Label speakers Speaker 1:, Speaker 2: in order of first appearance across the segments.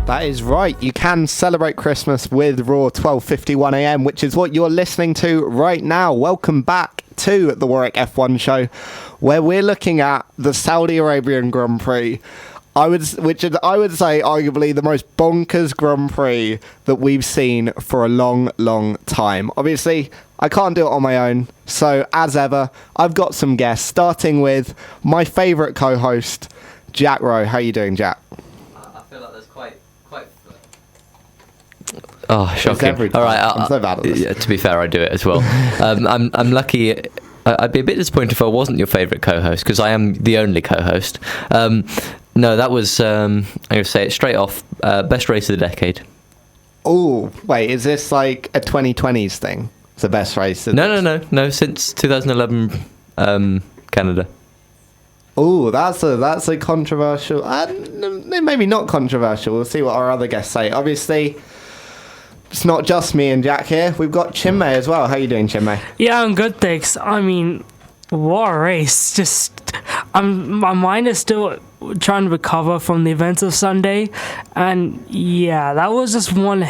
Speaker 1: That is right. You can celebrate Christmas with Raw 12:51 a.m., which is what you're listening to right now. Welcome back to the Warwick F1 show, where we're looking at the Saudi Arabian Grand Prix. Which I would say arguably the most bonkers Grand Prix that we've seen for a long, long time. Obviously, I can't do it on my own. So, as ever, I've got some guests, starting with my favourite co-host, Jack Rowe. How are you doing, Jack?
Speaker 2: I feel like there's quite. Oh, shocking! All right,
Speaker 1: I'm so bad at this.
Speaker 2: Yeah, to be fair, I do it as well. I'm lucky. I'd be a bit disappointed if I wasn't your favourite co-host, because I am the only co-host. No, that was, I'm going to say it straight off, best race of the decade.
Speaker 1: Oh, wait, is this like a 2020s thing? It's the best race?
Speaker 2: No, since 2011 Canada.
Speaker 1: Oh, that's a controversial, maybe not controversial. We'll see what our other guests say. Obviously, it's not just me and Jack here. We've got Chinmay as well. How are you doing, Chinmay?
Speaker 3: Yeah, I'm good, thanks. I mean, what a race. My mind is still trying to recover from the events of Sunday. And yeah, that was just one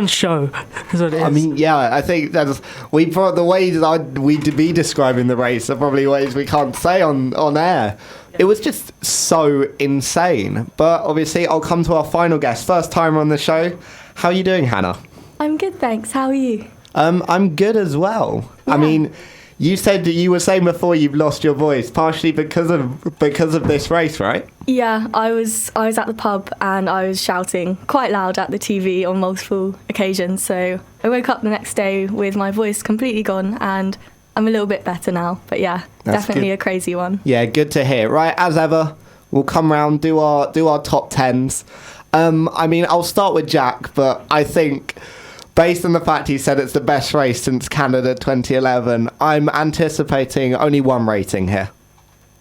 Speaker 3: show. Is what it is.
Speaker 1: I mean, yeah, I think that's the ways we'd be describing the race are probably ways we can't say on air. It was just so insane. But obviously, I'll come to our final guest. First timer on the show. How are you doing, Hannah?
Speaker 4: I'm good, thanks. How are you?
Speaker 1: I'm good as well. Yeah. I mean, you said that you were saying before you've lost your voice, partially because of this race, right?
Speaker 4: Yeah, I was at the pub and I was shouting quite loud at the TV on multiple occasions. So I woke up the next day with my voice completely gone, and I'm a little bit better now. But yeah, that's definitely good. A crazy one.
Speaker 1: Yeah, good to hear. Right, as ever, we'll come round, do our top tens. I mean, I'll start with Jack, but I think, based on the fact he said it's the best race since Canada 2011, I'm anticipating only one rating here.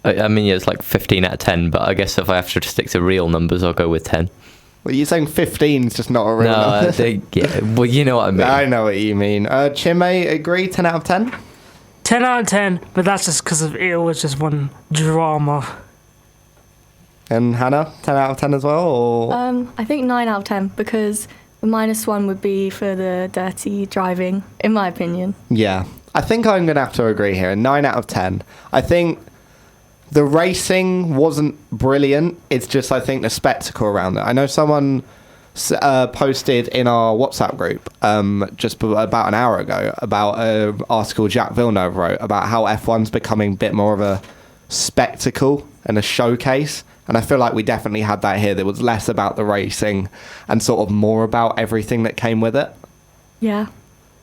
Speaker 2: I mean, yeah, it's like 15 out of 10, but I guess if I have to stick to real numbers, I'll go with 10.
Speaker 1: Well, you're saying 15 is just not a real number.
Speaker 2: Yeah, well, you know what I mean.
Speaker 1: I know what you mean. Chinmay, agree, 10 out of 10?
Speaker 3: 10 out of 10, but that's just because it was just one drama.
Speaker 1: And Hannah, 10 out of 10 as well? Or?
Speaker 4: I think 9 out of 10, because the -1 would be for the dirty driving, in my opinion.
Speaker 1: Yeah, I think I'm going to have to agree here. 9 out of 10. I think the racing wasn't brilliant. It's just, I think, the spectacle around it. I know someone posted in our WhatsApp group just about an hour ago about an article Jack Villeneuve wrote about how F1's becoming a bit more of a spectacle and a showcase. And I feel like we definitely had that here. There was less about the racing and sort of more about everything that came with it.
Speaker 4: Yeah.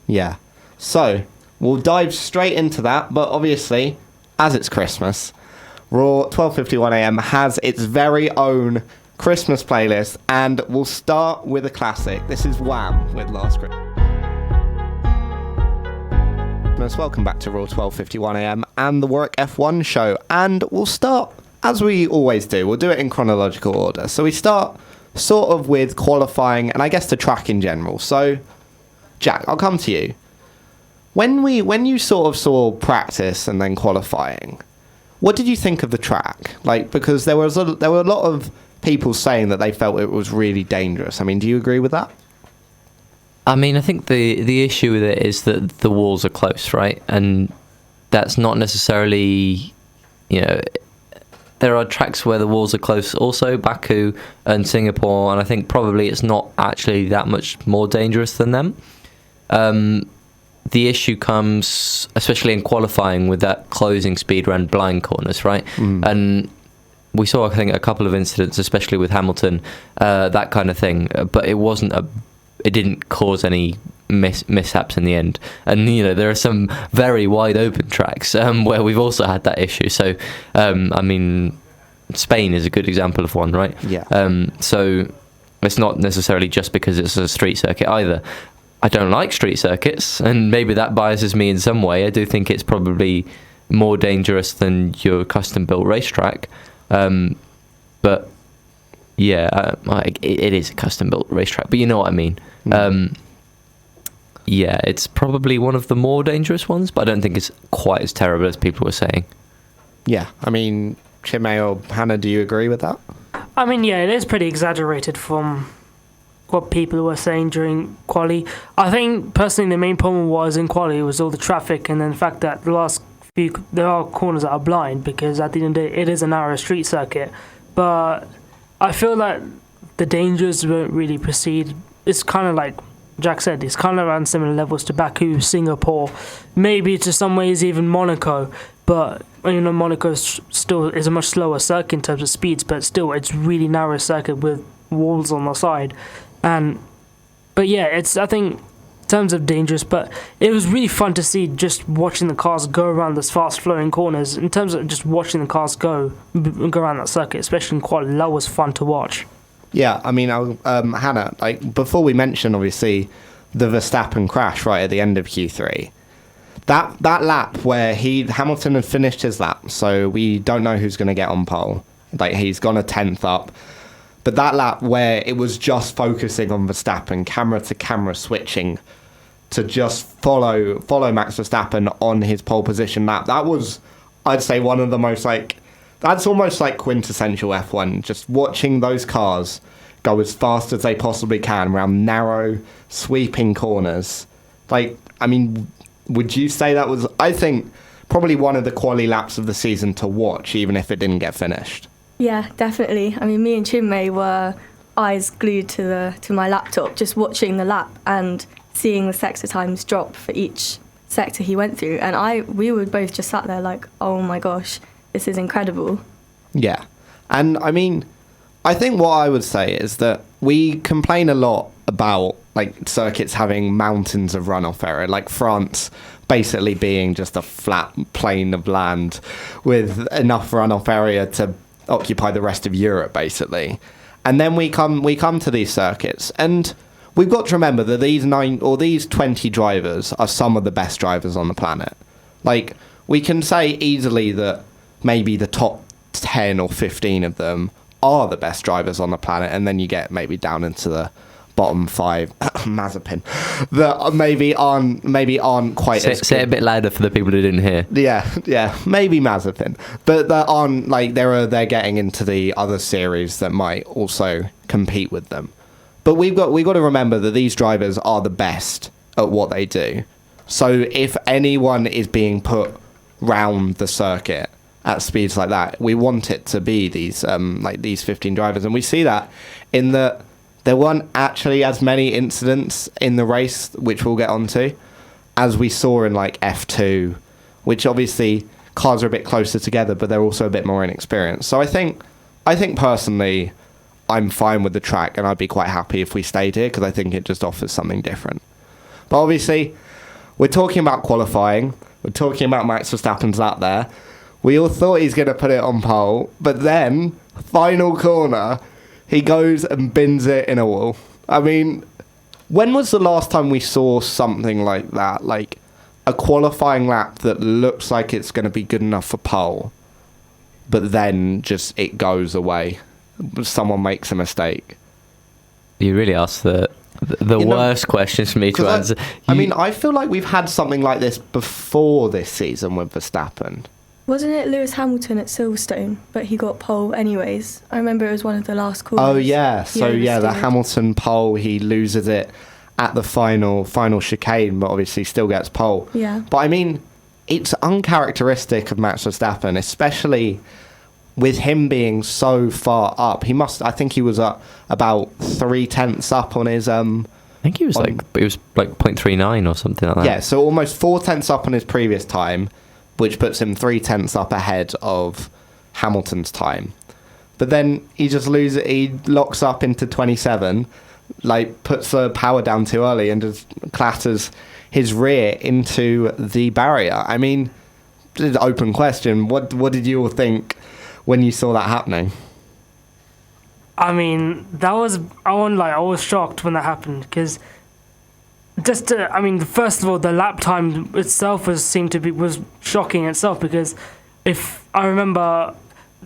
Speaker 1: Yeah. So, we'll dive straight into that. But obviously, as it's Christmas, Raw 12:51 a.m. has its very own Christmas playlist. And we'll start with a classic. This is Wham! With Last Christmas. Welcome back to Raw 12:51 a.m. and the Warwick F1 show. And we'll start, as we always do, we'll do it in chronological order. So we start sort of with qualifying and I guess the track in general. So, Jack, I'll come to you. When you sort of saw practice and then qualifying, what did you think of the track? Like, because there were a lot of people saying that they felt it was really dangerous. I mean, do you agree with that?
Speaker 2: I mean, I think the issue with it is that the walls are close, right? And that's not necessarily, there are tracks where the walls are close also, Baku and Singapore, and I think probably it's not actually that much more dangerous than them. The issue comes, especially in qualifying, with that closing speed around blind corners, right? And we saw, I think, a couple of incidents, especially with Hamilton, that kind of thing, but it didn't cause any mishaps in the end. And there are some very wide open tracks where we've also had that issue. So I mean, Spain is a good example of one, right?
Speaker 1: Yeah.
Speaker 2: So it's not necessarily just because it's a street circuit either. I don't like street circuits, and maybe that biases me in some way. I do think it's probably more dangerous than your custom built racetrack, but yeah, it is a custom built racetrack, but you know what I mean. Yeah, it's probably one of the more dangerous ones, but I don't think it's quite as terrible as people were saying.
Speaker 1: Yeah, I mean, Chinmay or Hannah, do you agree with that?
Speaker 3: I mean, yeah, it is pretty exaggerated from what people were saying during quali. I think personally the main problem was in quali was all the traffic, and then the fact that there are corners that are blind, because at the end of the day it is a narrow street circuit. But I feel like the dangers won't really proceed. It's kind of like Jack said, it's kind of around similar levels to Baku, Singapore, maybe to some ways even Monaco. But Monaco still is a much slower circuit in terms of speeds, but still it's really narrow circuit with walls on the side. But yeah, it's, I think, in terms of dangerous, but it was really fun to see just watching the cars go around those fast flowing corners. In terms of just watching the cars go around that circuit, especially in quali, that was fun to watch.
Speaker 1: Yeah, I mean, Hannah, like, before we mention, obviously, the Verstappen crash right at the end of Q3, that lap where Hamilton had finished his lap, so we don't know who's going to get on pole. Like, he's gone a 10th up. But that lap where it was just focusing on Verstappen, camera to camera switching to just follow Max Verstappen on his pole position lap, that was, I'd say, one of the most, like, that's almost like quintessential F1, just watching those cars go as fast as they possibly can around narrow, sweeping corners. Like, I mean, would you say that was, I think, probably one of the quali laps of the season to watch, even if it didn't get finished?
Speaker 4: Yeah, definitely. I mean, me and Chinmay were eyes glued to my laptop, just watching the lap and seeing the sector times drop for each sector he went through. And we were both just sat there like, oh my gosh, this is incredible.
Speaker 1: Yeah. And I mean, I think what I would say is that we complain a lot about like circuits having mountains of runoff area, like France basically being just a flat plain of land with enough runoff area to occupy the rest of Europe, basically. And then we come to these circuits, and we've got to remember that these 20 drivers are some of the best drivers on the planet. Like, we can say easily that maybe the top 10 or 15 of them are the best drivers on the planet, and then you get maybe down into the bottom 5 Mazepin that maybe aren't quite as
Speaker 2: say it a bit louder for the people who didn't hear.
Speaker 1: Yeah, maybe Mazepin, but that aren't, like, they're getting into the other series that might also compete with them. But we've got to remember that these drivers are the best at what they do. So if anyone is being put round the circuit at speeds like that, we want it to be these 15 drivers, and we see that in the. There weren't actually as many incidents in the race, which we'll get onto, as we saw in like F2, which obviously cars are a bit closer together, but they're also a bit more inexperienced. So I think personally, I'm fine with the track, and I'd be quite happy if we stayed here, because I think it just offers something different. But obviously, we're talking about qualifying. We're talking about Max Verstappen's lap there. We all thought he's going to put it on pole, but then, final corner, he goes and bins it in a wall. I mean, when was the last time we saw something like that? Like a qualifying lap that looks like it's going to be good enough for pole, but then just it goes away. Someone makes a mistake.
Speaker 2: You really asked the worst questions for me to answer.
Speaker 1: I mean, I feel like we've had something like this before this season with Verstappen.
Speaker 4: Wasn't it Lewis Hamilton at Silverstone, but he got pole anyways? I remember it was one of the last corners.
Speaker 1: Oh, yeah. So, yeah, the Hamilton pole, he loses it at the final chicane, but obviously still gets pole.
Speaker 4: Yeah.
Speaker 1: But, I mean, it's uncharacteristic of Max Verstappen, especially with him being so far up. I think he was at about 0.3 up on his... I
Speaker 2: think he was like 0.39 or something like that.
Speaker 1: Yeah, so almost 0.4 up on his previous time, which puts him 0.3 up ahead of Hamilton's time. But then he just loses it. He locks up into 27, like puts the power down too early and just clatters his rear into the barrier. I mean, it's an open question. What did you all think when you saw that happening?
Speaker 3: I mean, I was shocked when that happened, because first of all, the lap time itself was shocking itself, because if I remember,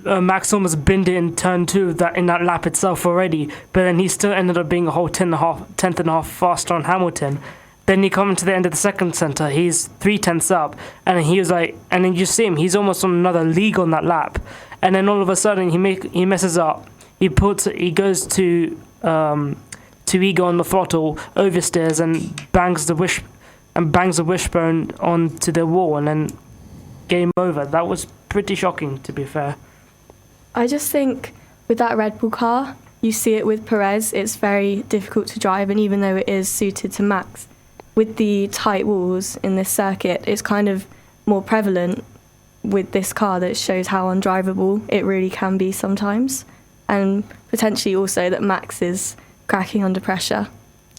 Speaker 3: Max almost binned it in turn 2 in that lap itself already, but then he still ended up being a whole tenth and a half faster on Hamilton. Then you come to the end of the second center, he's 0.3 up, and he was like, and then you see him, he's almost on another league on that lap, and then all of a sudden he messes up. he goes to ego on the throttle, oversteers and bangs the wishbone onto the wall, and then game over. That was pretty shocking, to be fair.
Speaker 4: I just think with that Red Bull car, you see it with Perez, it's very difficult to drive, and even though it is suited to Max, with the tight walls in this circuit, it's kind of more prevalent with this car that shows how undrivable it really can be sometimes, and potentially also that Max is cracking under pressure.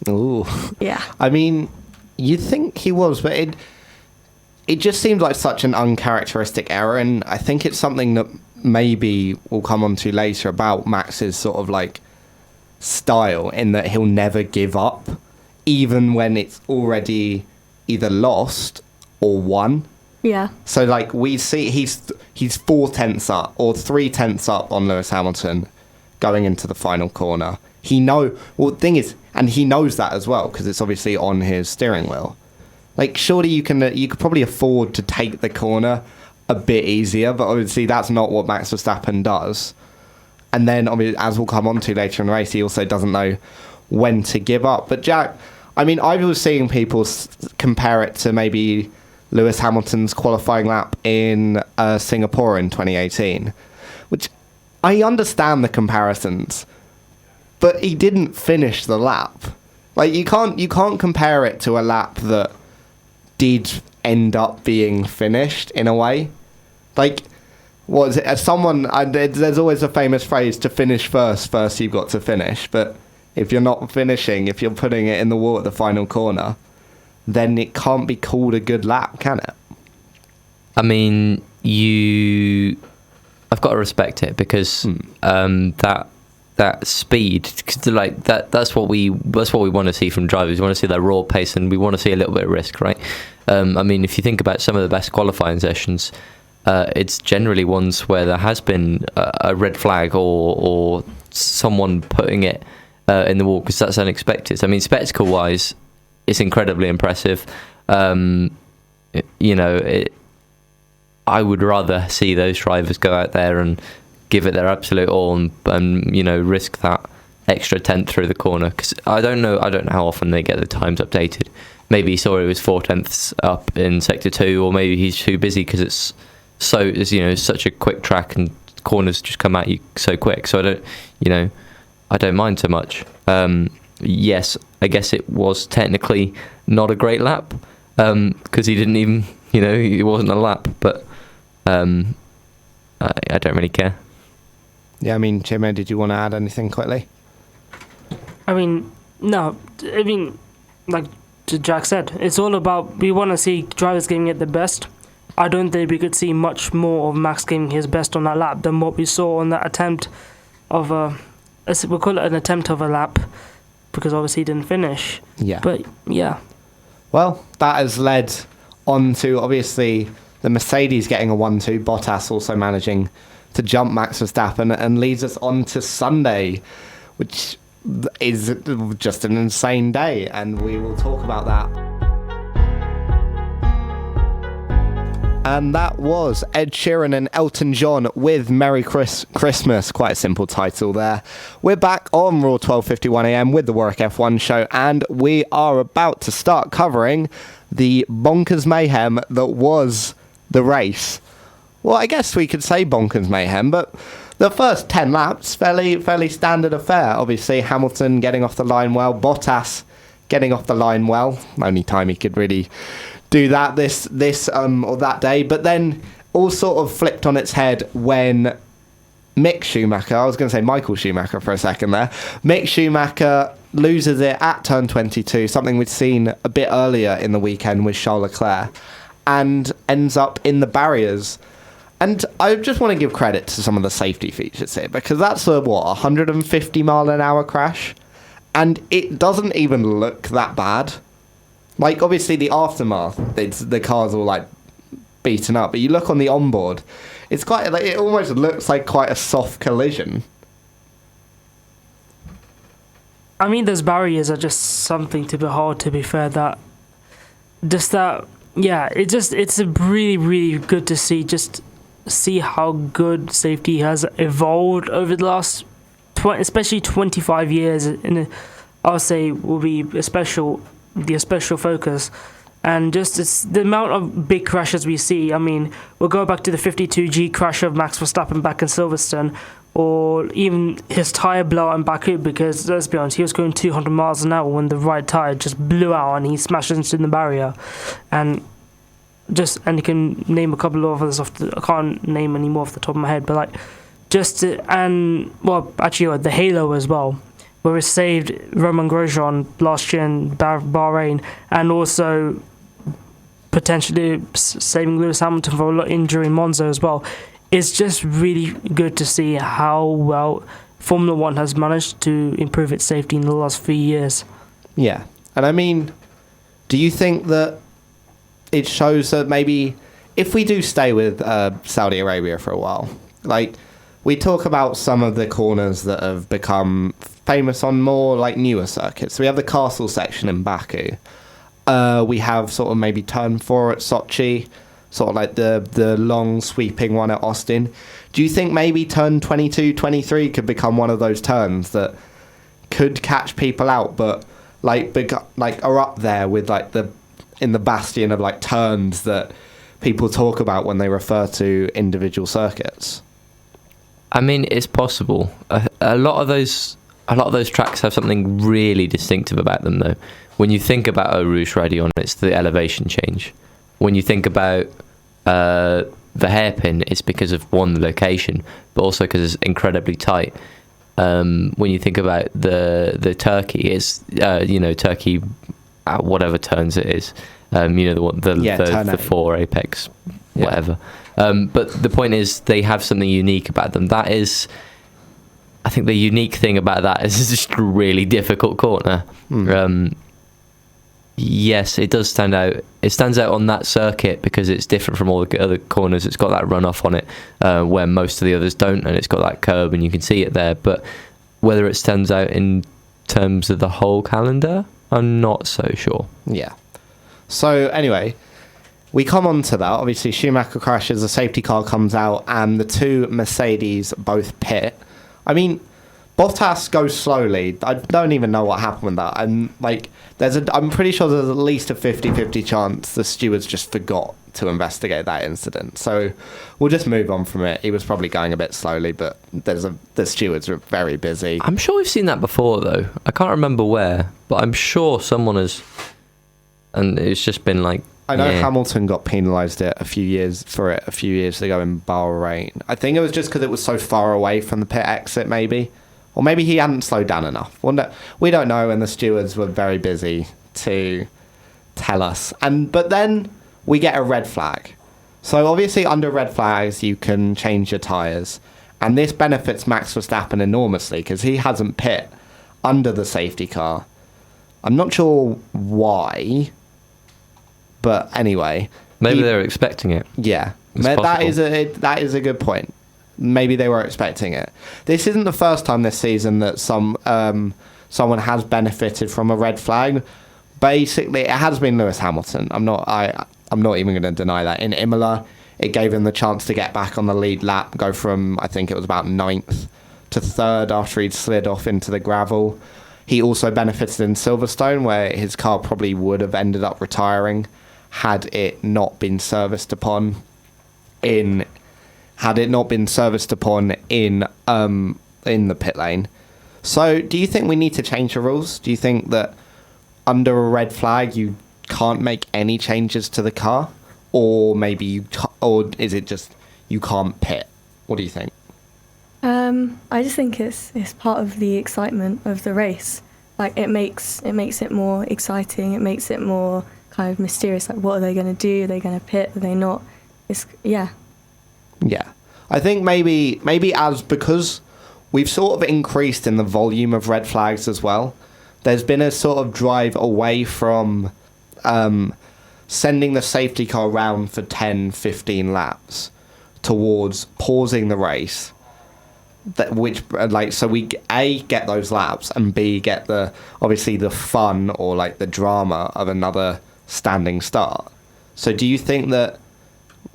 Speaker 1: Ooh.
Speaker 4: Yeah.
Speaker 1: I mean, you'd think he was, but it just seemed like such an uncharacteristic error, and I think it's something that maybe we'll come on to later about Max's sort of like style, in that he'll never give up, even when it's already either lost or won.
Speaker 4: Yeah.
Speaker 1: So like we see he's 4/10 up or 3/10 up on Lewis Hamilton going into the final corner. The thing is, and he knows that as well, because it's obviously on his steering wheel. Like, surely you could probably afford to take the corner a bit easier, but obviously that's not what Max Verstappen does. And then, obviously, as we'll come on to later in the race, he also doesn't know when to give up. But Jack, I mean, I was seeing people compare it to maybe Lewis Hamilton's qualifying lap in Singapore in 2018, which I understand the comparisons, but he didn't finish the lap. Like, you can't compare it to a lap that did end up being finished in a way. Like, what is it? As someone, there's always a famous phrase: to finish first you've got to finish. But if you're not finishing, if you're putting it in the wall at the final corner, then it can't be called a good lap, can it?
Speaker 2: I mean, I've got to respect it, because that speed, like that's what we want to see from drivers. We want to see that raw pace, and we want to see a little bit of risk, right? I mean, if you think about some of the best qualifying sessions, it's generally ones where there has been a red flag or someone putting it in the wall, because that's unexpected. I mean, spectacle wise, it's incredibly impressive. I would rather see those drivers go out there and give it their absolute all and risk that extra tenth through the corner, because I don't know how often they get the times updated. Maybe he saw it was 4/10 up in sector 2, or maybe he's too busy because it's such a quick track and corners just come at you so quick. So I don't mind so much. Yes, I guess it was technically not a great lap, because he didn't even, it wasn't a lap, but I don't really care.
Speaker 1: Yeah, I mean, Chinmay, did you want to add anything quickly?
Speaker 3: I mean, no. I mean, like Jack said, it's all about, we want to see drivers giving it the best. I don't think we could see much more of Max giving his best on that lap than what we saw on that attempt of we'll call it an attempt of a lap, because obviously he didn't finish.
Speaker 1: Yeah.
Speaker 3: But, yeah.
Speaker 1: Well, that has led on to, obviously, the Mercedes getting a 1-2, Bottas also managing to jump Max Verstappen, and leads us on to Sunday, which is just an insane day, and we will talk about that. And that was Ed Sheeran and Elton John with Merry Christmas. Quite a simple title there. We're back on Raw 12:51am with the Warwick F1 show, and we are about to start covering the bonkers mayhem that was the race. Well, I guess we could say bonkers mayhem, but the first 10 laps, fairly standard affair. Obviously, Hamilton getting off the line well, Bottas getting off the line well. Only time he could really do that this or that day. But then all sort of flipped on its head when Mick Schumacher, I was going to say Michael Schumacher for a second there, Mick Schumacher loses it at turn 22, something we'd seen a bit earlier in the weekend with Charles Leclerc, and ends up in the barriers. And I just want to give credit to some of the safety features here, because that's a 150 mile an hour crash, and it doesn't even look that bad. Like, obviously the aftermath, the car's all like beaten up, but you look on the onboard, it's quite like, it almost looks like quite a soft collision.
Speaker 3: I mean, those barriers are just something to behold, to be fair. It's a really, really good to see how good safety has evolved over the last especially 25 years, I would say will be a special focus. And just the amount of big crashes we see. I mean, we'll go back to the 52G crash of Max Verstappen back in Silverstone, or even his tyre blowout in Baku, because let's be honest, he was going 200 miles an hour when the right tyre just blew out and he smashed into the barrier. And you can name a couple of others I can't name any more off the top of my head, but the Halo as well, where it saved Romain Grosjean last year in Bahrain, and also potentially saving Lewis Hamilton for a lot of injury in Monza as well. It's just really good to see how well Formula One has managed to improve its safety in the last few years.
Speaker 1: Yeah. And I mean, do you think that it shows that maybe if we do stay with Saudi Arabia for a while, we talk about some of the corners that have become famous on more newer circuits. So we have the castle section in Baku. We have sort of maybe turn 4 at Sochi, sort of like the long sweeping one at Austin. Do you think maybe turn 22, 23 could become one of those turns that could catch people out, but are up there with in the bastion of turns that people talk about when they refer to individual circuits?
Speaker 2: I mean, it's possible. A lot of those tracks have something really distinctive about them, though. When you think about Eau Rouge Raidillon, it's the elevation change. When you think about the hairpin, it's because of, one, the location, but also because it's incredibly tight. When you think about the Turkey, it's Turkey at whatever turns it is. The 4 apex, whatever. But the point is, they have something unique about them. That is, I think the unique thing about that is it's just a really difficult corner. Yes, it does stand out. It stands out on that circuit because it's different from all the other corners. It's got that runoff on it, where most of the others don't, and it's got that curb, and you can see it there. But whether it stands out in terms of the whole calendar, I'm not so sure.
Speaker 1: Yeah. So anyway, we come on to that. Obviously, Schumacher crashes, a safety car comes out, and the two Mercedes both pit. I mean, Bottas goes slowly. I don't even know what happened with that. And I'm pretty sure there's at least a 50-50 chance the stewards just forgot to investigate that incident. So we'll just move on from it. He was probably going a bit slowly, but the stewards were very busy.
Speaker 2: I'm sure we've seen that before, though. I can't remember where, but I'm sure someone has, and it's just been
Speaker 1: I know Hamilton got penalised a few years ago in Bahrain. I think it was just because it was so far away from the pit exit, maybe. Or maybe he hadn't slowed down enough. Well, no, we don't know, and the stewards were very busy to tell us. But then we get a red flag. So obviously under red flags, you can change your tyres. And this benefits Max Verstappen enormously because he hasn't pit under the safety car. I'm not sure why, but anyway.
Speaker 2: Maybe they were expecting it.
Speaker 1: Yeah, that is a good point. Maybe they were expecting it. This isn't the first time this season that someone has benefited from a red flag. Basically, it has been Lewis Hamilton. I'm not even going to deny that. In Imola, it gave him the chance to get back on the lead lap, go from, I think it was about 9th to 3rd after he'd slid off into the gravel. He also benefited in Silverstone, where his car probably would have ended up retiring had it not been serviced upon in the pit lane. So do you think we need to change the rules? Do you think that under a red flag you can't make any changes to the car, or or is it just you can't pit? What do you think?
Speaker 4: I just think it's part of the excitement of the race. It makes it more exciting. It makes it more kind of mysterious. What are they going to do? Are they going to pit? Are they not? Yeah.
Speaker 1: I think maybe because we've sort of increased in the volume of red flags as well, there's been a sort of drive away from sending the safety car round for 10, 15 laps towards pausing the race, so we A, get those laps, and B, get the fun or the drama of another standing start. So do you think that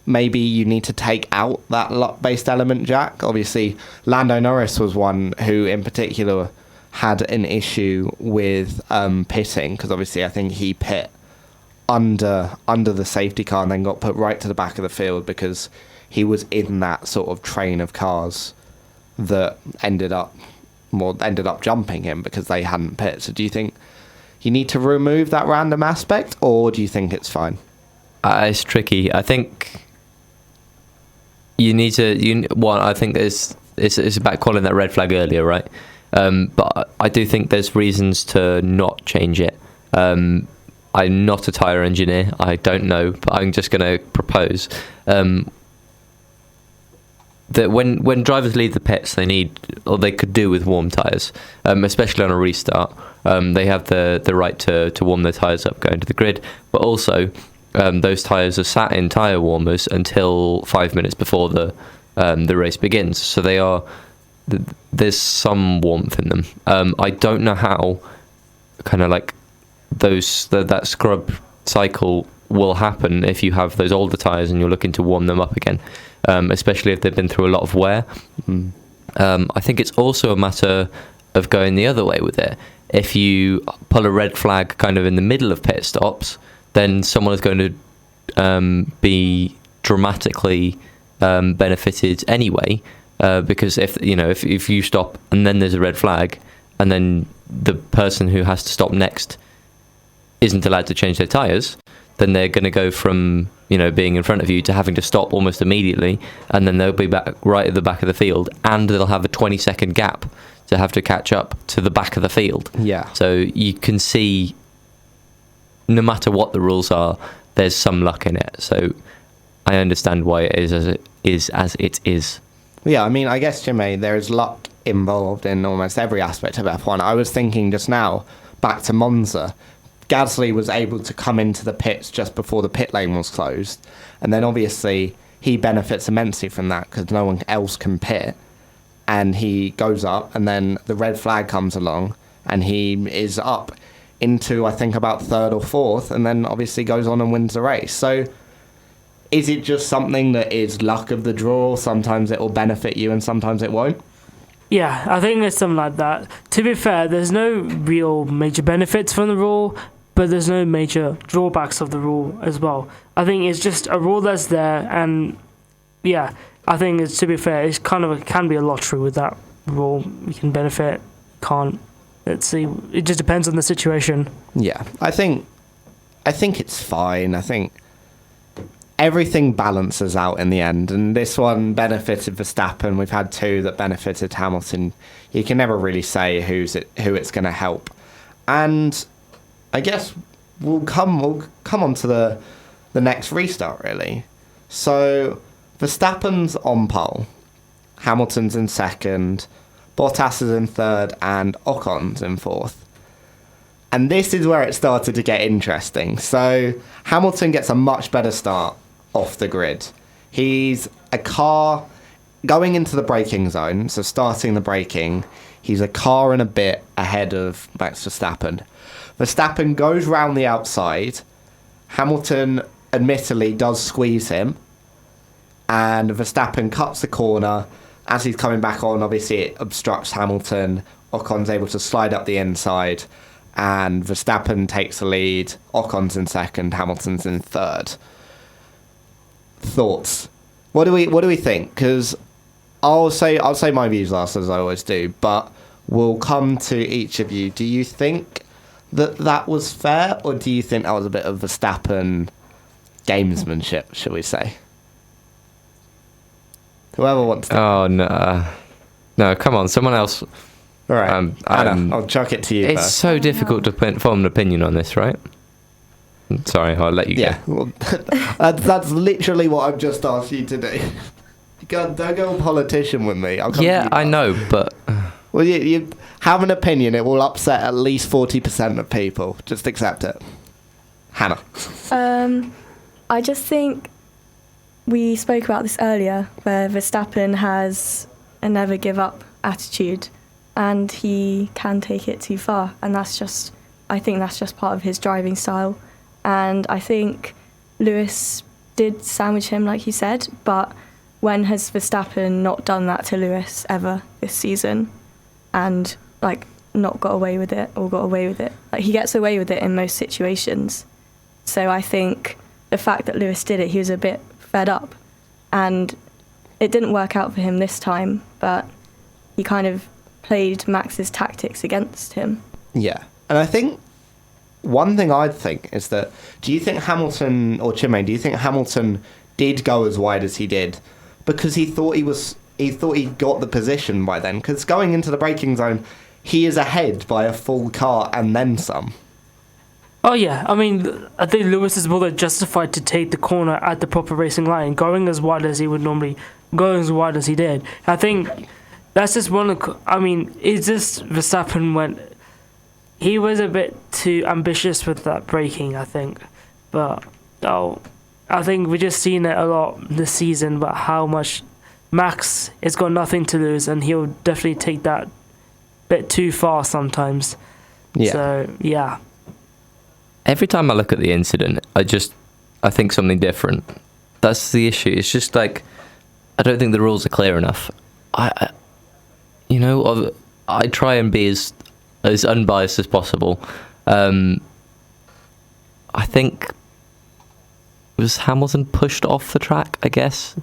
Speaker 1: maybe you need to take out that luck-based element, Jack? Obviously, Lando Norris was one who, in particular, had an issue with pitting, because obviously I think he pit under the safety car and then got put right to the back of the field because he was in that sort of train of cars that ended up jumping him because they hadn't pit. So do you think you need to remove that random aspect, or do you think it's fine?
Speaker 2: It's tricky. I think you need to. I think it's about calling that red flag earlier, right? But I do think there's reasons to not change it. I'm not a tyre engineer. I don't know, but I'm just going to propose that when drivers leave the pits, they could do with warm tyres, especially on a restart. They have the right to warm their tyres up going to the grid, but also those tyres are sat in tyre warmers until 5 minutes before the race begins. So there's some warmth in them. I don't know how kind of like that scrub cycle will happen if you have those older tyres and you're looking to warm them up again, especially if they've been through a lot of wear. I think it's also a matter of going the other way with it. If you pull a red flag kind of in the middle of pit stops, then someone is going to be dramatically benefited anyway, because if you stop and then there's a red flag and then the person who has to stop next isn't allowed to change their tyres, then they're going to go from being in front of you to having to stop almost immediately, and then they'll be back right at the back of the field, and they'll have a 20-second gap to have to catch up to the back of the field.
Speaker 1: Yeah. So
Speaker 2: you can see, no matter what the rules are, there's some luck in it. So I understand why it is as it is.
Speaker 1: Yeah, I mean, I guess, Chinmay, there is luck involved in almost every aspect of F1. I was thinking just now, back to Monza, Gasly was able to come into the pits just before the pit lane was closed, and then obviously he benefits immensely from that because no one else can pit, and he goes up, and then the red flag comes along, and he is up into, I think, about third or fourth, and then obviously goes on and wins the race. So is it just something that is luck of the draw? Sometimes it will benefit you and sometimes it won't?
Speaker 3: Yeah, I think it's something like that. To be fair, there's no real major benefits from the rule, but there's no major drawbacks of the rule as well. I think it's just a rule that's there, and yeah, I think it's, to be fair, it's kind of can be a lottery with that rule. You can benefit, can't. Let's see. It just depends on the situation.
Speaker 1: Yeah, I think it's fine. I think everything balances out in the end, and this one benefited Verstappen. We've had two that benefited Hamilton. You can never really say who it's going to help, and I guess we'll come on to the next restart, really. So Verstappen's on pole, Hamilton's in second, Bottas is in third, and Ocon's in fourth. And this is where it started to get interesting. So Hamilton gets a much better start off the grid. He's a car going into the braking zone, so starting the braking, he's a car and a bit ahead of Max Verstappen. Verstappen goes round the outside. Hamilton admittedly does squeeze him, and Verstappen cuts the corner. As he's coming back on, obviously it obstructs Hamilton. Ocon's able to slide up the inside, and Verstappen takes the lead. Ocon's in second, Hamilton's in third. Thoughts? What do we think? Because I'll say my views last, as I always do, but we'll come to each of you. Do you think that was fair, or do you think that was a bit of Verstappen gamesmanship, shall we say? Whoever wants to.
Speaker 2: Oh, no, come on, someone else.
Speaker 1: All right, Hannah, I'll chuck it to you.
Speaker 2: It's
Speaker 1: first.
Speaker 2: so difficult to form an opinion on this, right? Sorry, I'll let you go.
Speaker 1: Yeah, well, that's literally what I've just asked you to do. Don't go politician with me. I'll come to you
Speaker 2: I know, but
Speaker 1: well, you have an opinion. It will upset at least 40% of people. Just accept it. Hannah.
Speaker 4: I just think we spoke about this earlier, where Verstappen has a never give up attitude, and he can take it too far, and I think that's just part of his driving style. And I think Lewis did sandwich him, like you said, but when has Verstappen not done that to Lewis ever this season and, like, not got away with it or got away with it? Like, he gets away with it in most situations. So I think the fact that Lewis did it, he was a bit fed up. And it didn't work out for him this time, but he kind of played Max's tactics against him.
Speaker 1: Yeah. And I think one thing I'd think is that, do you think Hamilton, or Chinmay, do you think Hamilton did go as wide as he did because he thought he got the position by then? Because going into the braking zone, he is ahead by a full car and then some.
Speaker 3: Oh yeah, I mean, I think Lewis is more than justified to take the corner at the proper racing line, going as wide as he would normally, going as wide as he did. I think that's just it's just Verstappen he was a bit too ambitious with that braking, I think. But I think we've just seen it a lot this season, but how much Max has got nothing to lose, and he'll definitely take that bit too far sometimes.
Speaker 1: Yeah.
Speaker 3: So yeah.
Speaker 2: Every time I look at the incident, I think something different. That's the issue. It's just like, I don't think the rules are clear enough. I try and be as unbiased as possible. I think, was Hamilton pushed off the track, I guess?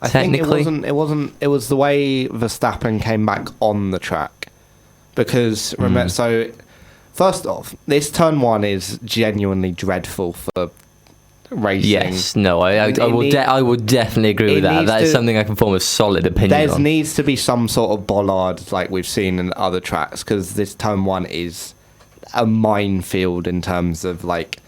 Speaker 1: I think it was the way Verstappen came back on the track. Because, remember, so, first off, this turn 1 is genuinely dreadful for racing.
Speaker 2: Yes, no, I would definitely agree with that. That is something I can form a solid opinion on.
Speaker 1: There needs to be some sort of bollard like we've seen in other tracks, because this turn 1 is a minefield in terms of like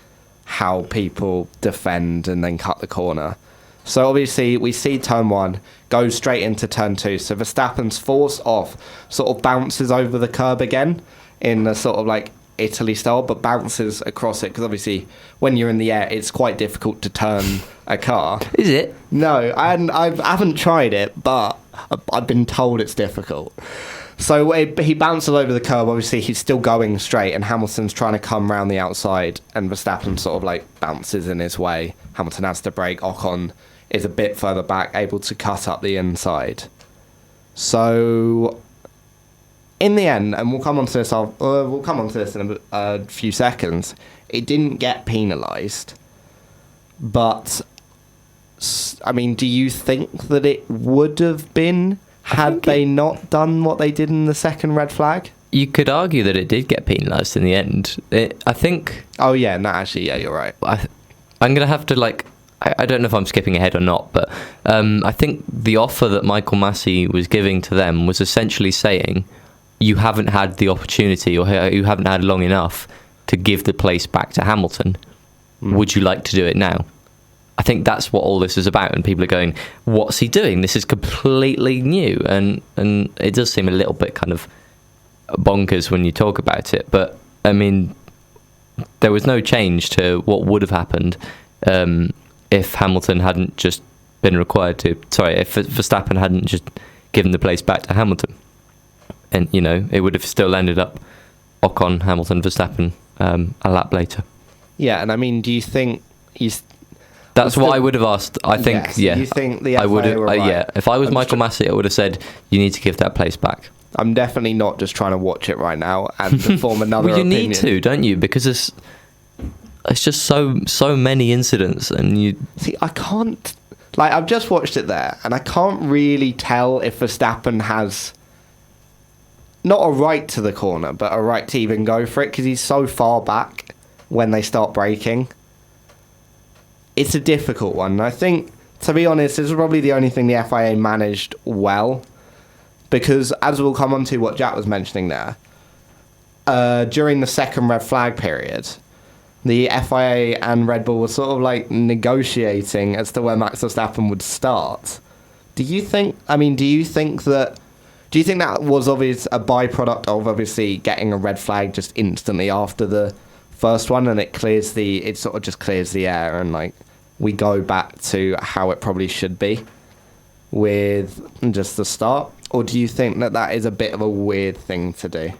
Speaker 1: how people defend and then cut the corner. So obviously we see turn 1 go straight into turn 2. So Verstappen's force off sort of bounces over the curb again in a sort of like Italy style, but bounces across it, because obviously when you're in the air it's quite difficult to turn a car.
Speaker 2: Is it?
Speaker 1: No, I haven't tried it, but I've been told it's difficult. So he bounces over the curb. Obviously he's still going straight, and Hamilton's trying to come round the outside, and Verstappen sort of like bounces in his way. Hamilton has to brake. Ocon is a bit further back, able to cut up the inside. So in the end, and we'll come on to this in a few seconds, it didn't get penalised. But, I mean, do you think that it would have been had they not done what they did in the second red flag?
Speaker 2: You could argue that it did get penalised in the end. I think...
Speaker 1: Oh, yeah, no, actually, yeah, you're right.
Speaker 2: I'm going to have to, like... I don't know if I'm skipping ahead or not, but I think the offer that Michael Massey was giving to them was essentially saying, you haven't had the opportunity, or you haven't had long enough to give the place back to Hamilton. Would you like to do it now? I think that's what all this is about, and people are going, what's he doing? This is completely new, and it does seem a little bit kind of bonkers when you talk about it, but I mean, there was no change to what would have happened if Hamilton hadn't just been required to, if Verstappen hadn't just given the place back to Hamilton. And, you know, it would have still ended up Ocon, Hamilton, Verstappen a lap later.
Speaker 1: Yeah, and I mean, do you think he's...
Speaker 2: That's what I would have asked. I think,
Speaker 1: yes,
Speaker 2: yeah.
Speaker 1: You think the FIA
Speaker 2: I would have,
Speaker 1: were right?
Speaker 2: yeah. If I was Michael Massey, I would have said, you need to give that place back.
Speaker 1: I'm definitely not just trying to watch it right now and to form another
Speaker 2: well, you
Speaker 1: opinion.
Speaker 2: need to, don't you? Because it's just so many incidents, and you...
Speaker 1: See, I can't... Like, I've just watched it there, and I can't really tell if Verstappen has... not a right to the corner, but a right to even go for it, because he's so far back when they start braking. It's a difficult one. I think, to be honest, this is probably the only thing the FIA managed well, because, as we'll come on to what Jack was mentioning there, during the second red flag period, the FIA and Red Bull were sort of like negotiating as to where Max Verstappen would start. Do you think that was obviously a byproduct of obviously getting a red flag just instantly after the first one, and it sort of just clears the air, and like we go back to how it probably should be with just the start? Or do you think that is a bit of a weird thing to do?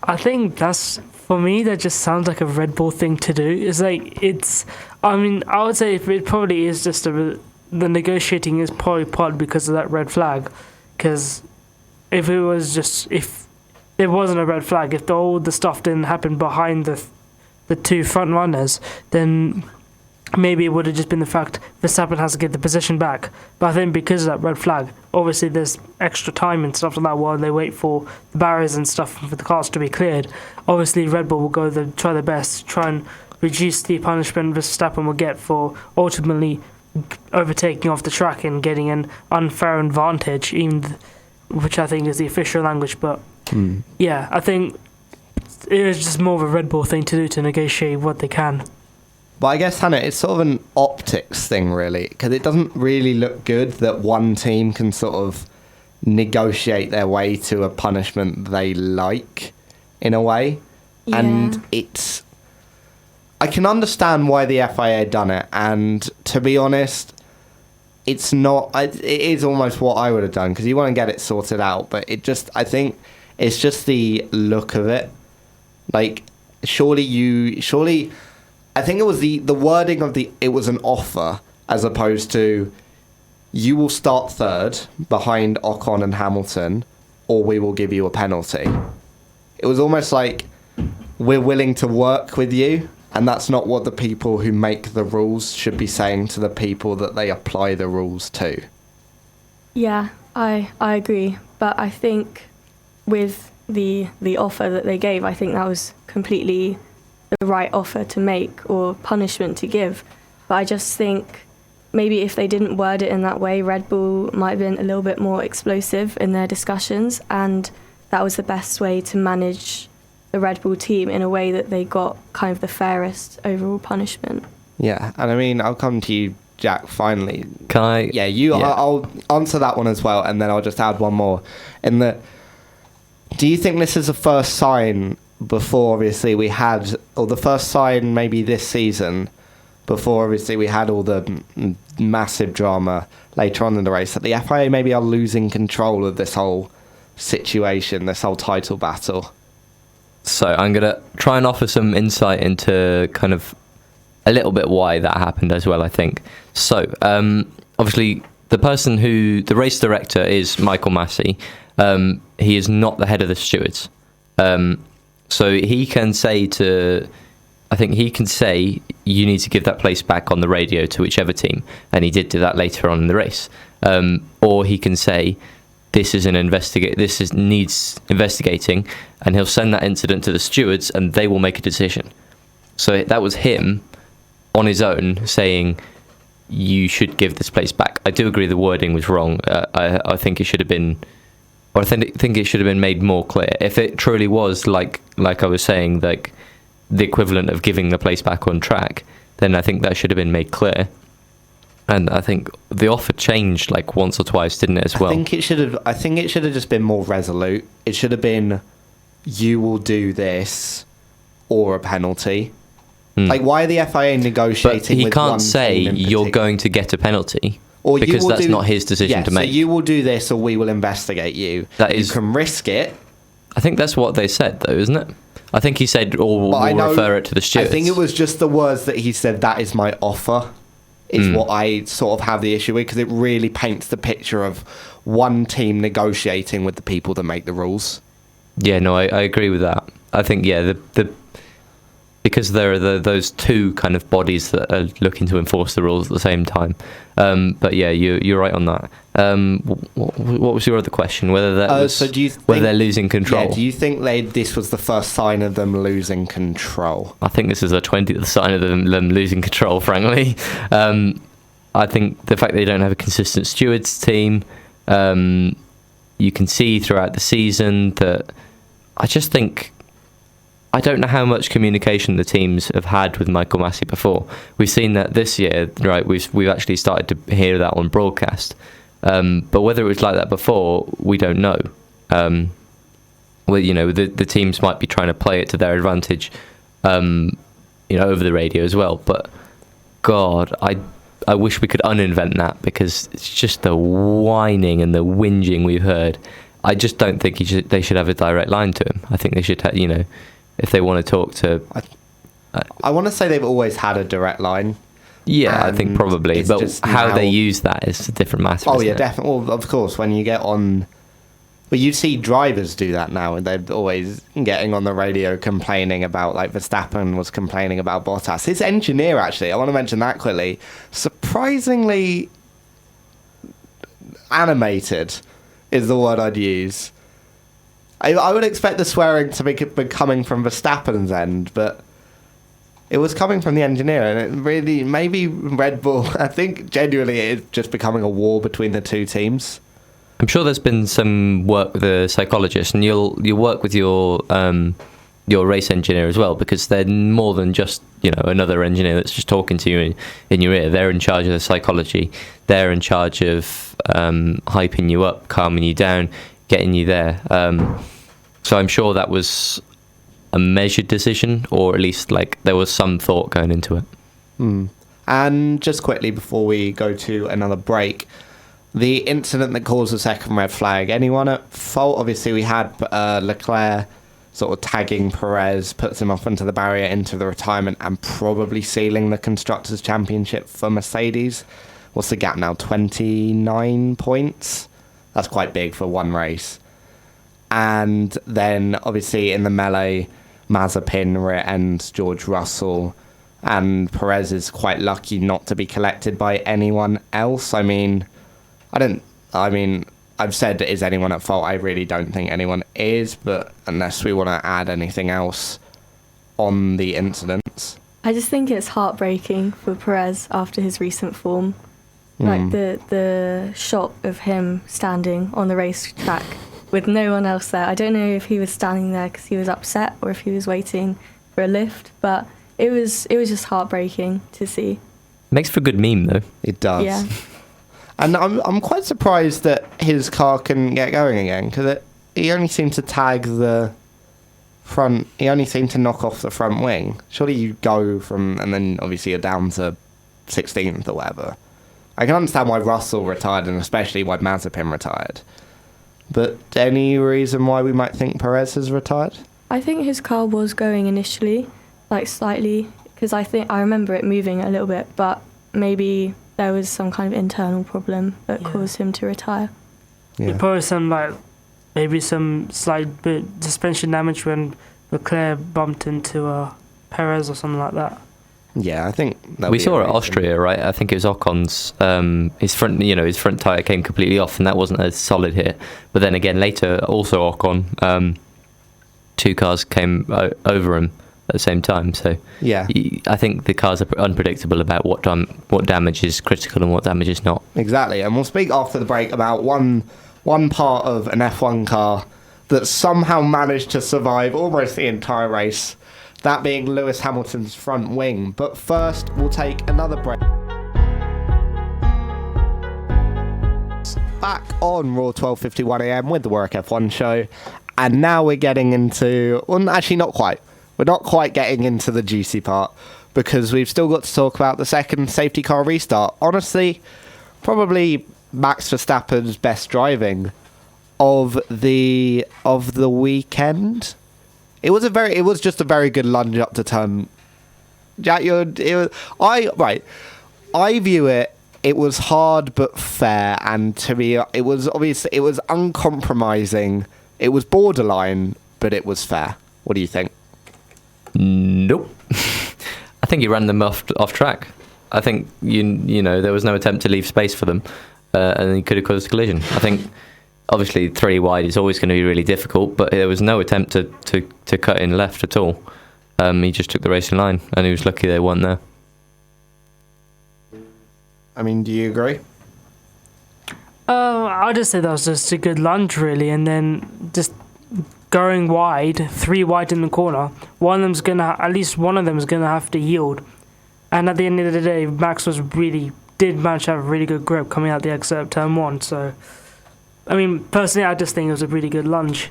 Speaker 3: I think that's For me, that just sounds like a Red Bull thing to do. I mean, I would say it probably is just the negotiating is probably part because of that red flag. Because if there wasn't a red flag, if all the stuff didn't happen behind the two front runners, then maybe it would have just been the fact Verstappen has to get the position back. But I think because of that red flag, obviously there's extra time and stuff like that while they wait for the barriers and stuff for the cars to be cleared. Obviously Red Bull will try their best to try and reduce the punishment Verstappen will get for ultimately overtaking off the track and getting an unfair advantage, which I think is the official language. But yeah, I think it was just more of a Red Bull thing to do to negotiate what they can.
Speaker 1: But I guess, Hannah, it's sort of an optics thing, really, because it doesn't really look good that one team can sort of negotiate their way to a punishment they like, in a way.
Speaker 4: Yeah.
Speaker 1: And I can understand why the FIA done it, and to be honest, it is almost what I would have done, because you want to get it sorted out, but I think it's just the look of it. Like, surely... I think it was the wording of it was an offer, as opposed to you will start third behind Ocon and Hamilton, or we will give you a penalty. It was almost like we're willing to work with you, and that's not what the people who make the rules should be saying to the people that they apply the rules to.
Speaker 4: Yeah, I agree. But I think with the offer that they gave, I think that was completely the right offer to make or punishment to give. But I just think maybe if they didn't word it in that way, Red Bull might have been a little bit more explosive in their discussions, and that was the best way to manage the Red Bull team in a way that they got kind of the fairest overall punishment.
Speaker 1: Yeah, and I mean, I'll come to you, Jack, finally.
Speaker 2: Can I?
Speaker 1: Yeah, I'll answer that one as well, and then I'll just add one more. Do you think this is the first sign before, obviously, we had, or the first sign maybe this season, before, obviously, we had all the massive drama later on in the race, that the FIA maybe are losing control of this whole situation, this whole title battle?
Speaker 2: So I'm going to try and offer some insight into kind of a little bit why that happened as well, I think. So, obviously, the race director is Michael Massey. He is not the head of the stewards. So he can say you need to give that place back on the radio to whichever team, and he did do that later on in the race. Or he can say this needs investigating, and he'll send that incident to the stewards, and they will make a decision. So that was him on his own saying you should give this place back. I do agree the wording was wrong. I think it should have been. Or I think it should have been made more clear. If it truly was like I was saying, like the equivalent of giving the place back on track, then I think that should have been made clear. And I think the offer changed like once or twice, didn't it, as well?
Speaker 1: I think it should have just been more resolute. It should have been, you will do this, or a penalty. Like, why are the FIA negotiating?
Speaker 2: But he
Speaker 1: with
Speaker 2: can't
Speaker 1: one
Speaker 2: say
Speaker 1: team in
Speaker 2: you're
Speaker 1: particular?
Speaker 2: going to get a penalty.
Speaker 1: Or
Speaker 2: because that's not his decision to make.
Speaker 1: So you will do this, or we will investigate you. You can risk it.
Speaker 2: I think that's what they said, though, isn't it? I think he said, or we'll refer it to the stewards.
Speaker 1: I think it was just the words that he said, that is my offer, is what I sort of have the issue with, because it really paints the picture of one team negotiating with the people that make the rules.
Speaker 2: Yeah, no, I agree with that. I think, yeah, because there are those two kind of bodies that are looking to enforce the rules at the same time. But yeah, you're right on that. What was your other question? Whether they're losing control?
Speaker 1: Yeah, do you think this was the first sign of them losing control?
Speaker 2: I think this is the 20th sign of them losing control, frankly. I think the fact they don't have a consistent stewards team, you can see throughout the season that I don't know how much communication the teams have had with Michael Massey before. We've seen that this year, right? We've actually started to hear that on broadcast. But whether it was like that before, we don't know. The teams might be trying to play it to their advantage, over the radio as well. But God, I wish we could uninvent that, because it's just the whining and the whinging we've heard. I just don't think they should have a direct line to him. I think they should, if they want to talk to.
Speaker 1: I want to say they've always had a direct line.
Speaker 2: Yeah, I think probably, but how they use that is a different matter.
Speaker 1: Oh yeah, definitely. Well, of course, when you get on, but you see drivers do that now, and they're always getting on the radio complaining about, like Verstappen was complaining about Bottas. His engineer, actually, I want to mention that quickly, surprisingly animated is the word I'd use. I would expect the swearing to be coming from Verstappen's end, but it was coming from the engineer, and it really, maybe Red Bull, I think genuinely it is just becoming a war between the two teams.
Speaker 2: I'm sure there's been some work with a psychologist, and you'll work with your race engineer as well, because they're more than just, you know, another engineer that's just talking to you in your ear. They're in charge of the psychology. They're in charge of hyping you up, calming you down, getting you there. So I'm sure that was a measured decision, or at least like there was some thought going into it.
Speaker 1: And just quickly before we go to another break, the incident that caused the second red flag, anyone at fault? Obviously we had Leclerc sort of tagging Perez, puts him off into the barrier, into the retirement, and probably sealing the Constructors' Championship for Mercedes. What's the gap now? 29 points? That's quite big for one race. And then obviously in the melee, Mazepin rear ends George Russell, and Perez is quite lucky not to be collected by anyone else. I mean, I've said, is anyone at fault? I really don't think anyone is, but unless we want to add anything else on the incidents.
Speaker 4: I just think it's heartbreaking for Perez after his recent form. Like the shot of him standing on the racetrack with no one else there. I don't know if he was standing there because he was upset or if he was waiting for a lift, but it was just heartbreaking to see.
Speaker 2: Makes for a good meme though.
Speaker 1: It does.
Speaker 4: Yeah.
Speaker 1: And I'm quite surprised that his car couldn't get going again, because he only seemed to tag the front. He only seemed to knock off the front wing. Surely you go from, and then obviously you're down to 16th or whatever. I can understand why Russell retired, and especially why Mazepin retired. But any reason why we might think Perez has retired?
Speaker 4: I think his car was going initially, like slightly, because I remember it moving a little bit, but maybe there was some kind of internal problem that caused him to retire.
Speaker 3: Yeah. Probably maybe some slight bit suspension damage when Leclerc bumped into Perez or something like that.
Speaker 1: Yeah, I think
Speaker 2: we saw at Austria, right? I think it was Ocon's. His front tire came completely off, and that wasn't a solid hit. But then again, later, also Ocon, two cars came over him at the same time. So
Speaker 1: yeah,
Speaker 2: I think the cars are unpredictable about what damage is critical and what damage is not.
Speaker 1: Exactly, and we'll speak after the break about one part of an F1 car that somehow managed to survive almost the entire race. That being Lewis Hamilton's front wing. But first, we'll take another break. Back on Raw 12:51am with the Warwick F1 show. And now we're getting into... Well, actually, not quite. We're not quite getting into the juicy part, because we've still got to talk about the second safety car restart. Honestly, probably Max Verstappen's best driving of the weekend. It was just a very good lunge up to turn. Jack, I view it. It was hard but fair, and to me, it was uncompromising. It was borderline, but it was fair. What do you think?
Speaker 2: Nope. I think he ran them off track. I think you know there was no attempt to leave space for them, and he could have caused a collision. I think. Obviously, 3 wide is always going to be really difficult, but there was no attempt to cut in left at all. He just took the racing line, and he was lucky they weren't there.
Speaker 1: I mean, do you agree?
Speaker 3: I'll just say that was just a good lunge, really, and then just going wide, 3 wide in the corner. At least one of them is gonna have to yield, and at the end of the day, Max did manage to have a really good grip coming out the exit of turn 1. So. I mean, personally, I just think it was a really good lunge.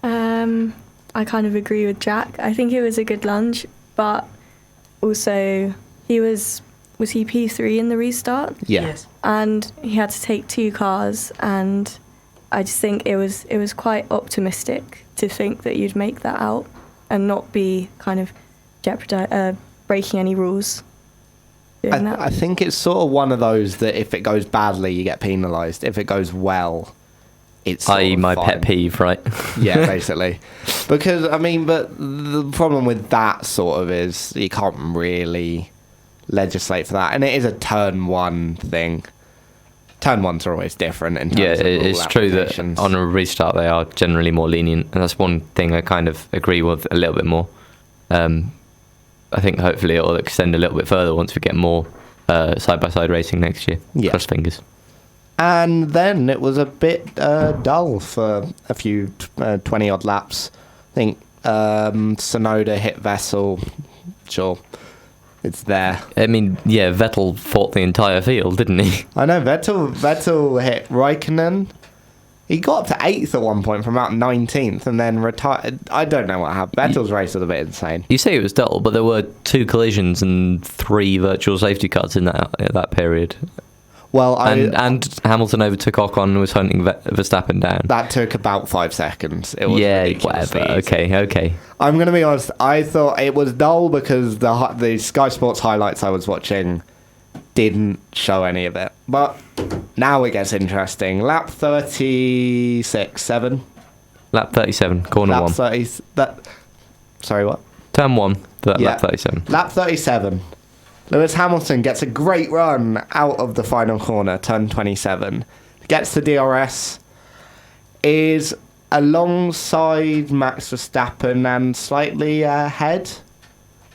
Speaker 4: I kind of agree with Jack. I think it was a good lunge, but also was he P3 in the restart?
Speaker 1: Yeah.
Speaker 3: Yes.
Speaker 4: And he had to take 2 cars, and I just think it was quite optimistic to think that you'd make that out and not be kind of breaking any rules.
Speaker 1: I think it's sort of one of those that if it goes badly, you get penalised. If it goes well, it's
Speaker 2: i.e. my
Speaker 1: fine.
Speaker 2: pet peeve, right?
Speaker 1: Yeah, basically. Because, I mean, but the problem with that sort of is you can't really legislate for that. And it is a turn one thing. Turn ones are always different in terms
Speaker 2: Yeah,
Speaker 1: of rule
Speaker 2: it's true that
Speaker 1: applications.
Speaker 2: on a restart they are generally more lenient, and that's one thing I kind of agree with a little bit more. I think hopefully it'll extend a little bit further once we get more side-by-side racing next year.
Speaker 1: Yeah.
Speaker 2: Cross fingers.
Speaker 1: And then it was a bit dull for a few 20-odd laps. I think Sonoda hit Vettel. Sure, it's there.
Speaker 2: I mean, yeah, Vettel fought the entire field, didn't he?
Speaker 1: I know, Vettel hit Raikkonen. He got up to 8th at one point from about 19th and then retired. I don't know what happened. Vettel's race was a bit insane.
Speaker 2: You say it was dull, but there were 2 collisions and 3 virtual safety cuts in that period.
Speaker 1: Well,
Speaker 2: And Hamilton overtook Ocon and was hunting Verstappen down.
Speaker 1: that took about 5 seconds. It was ridiculously
Speaker 2: whatever.
Speaker 1: easy.
Speaker 2: Okay.
Speaker 1: I'm going to be honest. I thought it was dull because the Sky Sports highlights I was watching didn't show any of it. But now it gets interesting. Lap 36, 7.
Speaker 2: Lap 37, corner
Speaker 1: Lap
Speaker 2: 1.
Speaker 1: 30. Sorry, what?
Speaker 2: Turn 1,
Speaker 1: Yeah.
Speaker 2: lap 37.
Speaker 1: Lap 37. Lewis Hamilton gets a great run out of the final corner, turn 27. Gets to DRS. Is alongside Max Verstappen and slightly ahead.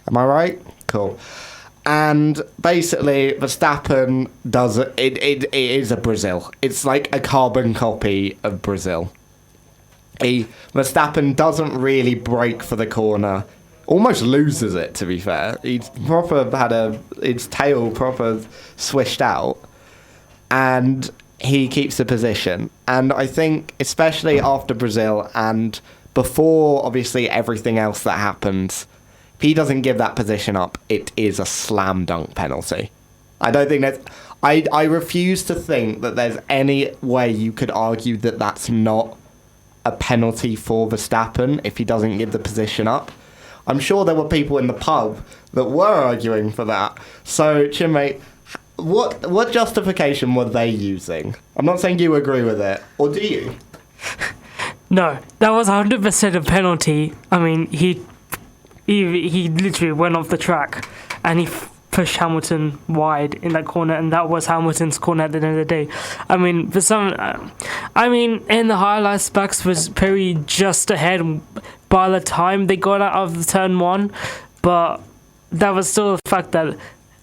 Speaker 1: Am I right? Cool. And basically, Verstappen does it. It is a Brazil. It's like a carbon copy of Brazil. Verstappen doesn't really brake for the corner. Almost loses it, to be fair. He's proper had his tail proper swished out, and he keeps the position. And I think, especially after Brazil and before, obviously, everything else that happens, if he doesn't give that position up, it is a slam dunk penalty. I don't think that's... I refuse to think that there's any way you could argue that that's not a penalty for Verstappen if he doesn't give the position up. I'm sure there were people in the pub that were arguing for that. So, Chinmay, what justification were they using? I'm not saying you agree with it, or do you?
Speaker 3: No, that was 100% a penalty. I mean, he literally went off the track and he pushed Hamilton wide in that corner, and that was Hamilton's corner at the end of the day. I mean, for some, in the highlights, Max was very just ahead by the time they got out of turn 1, but that was still the fact that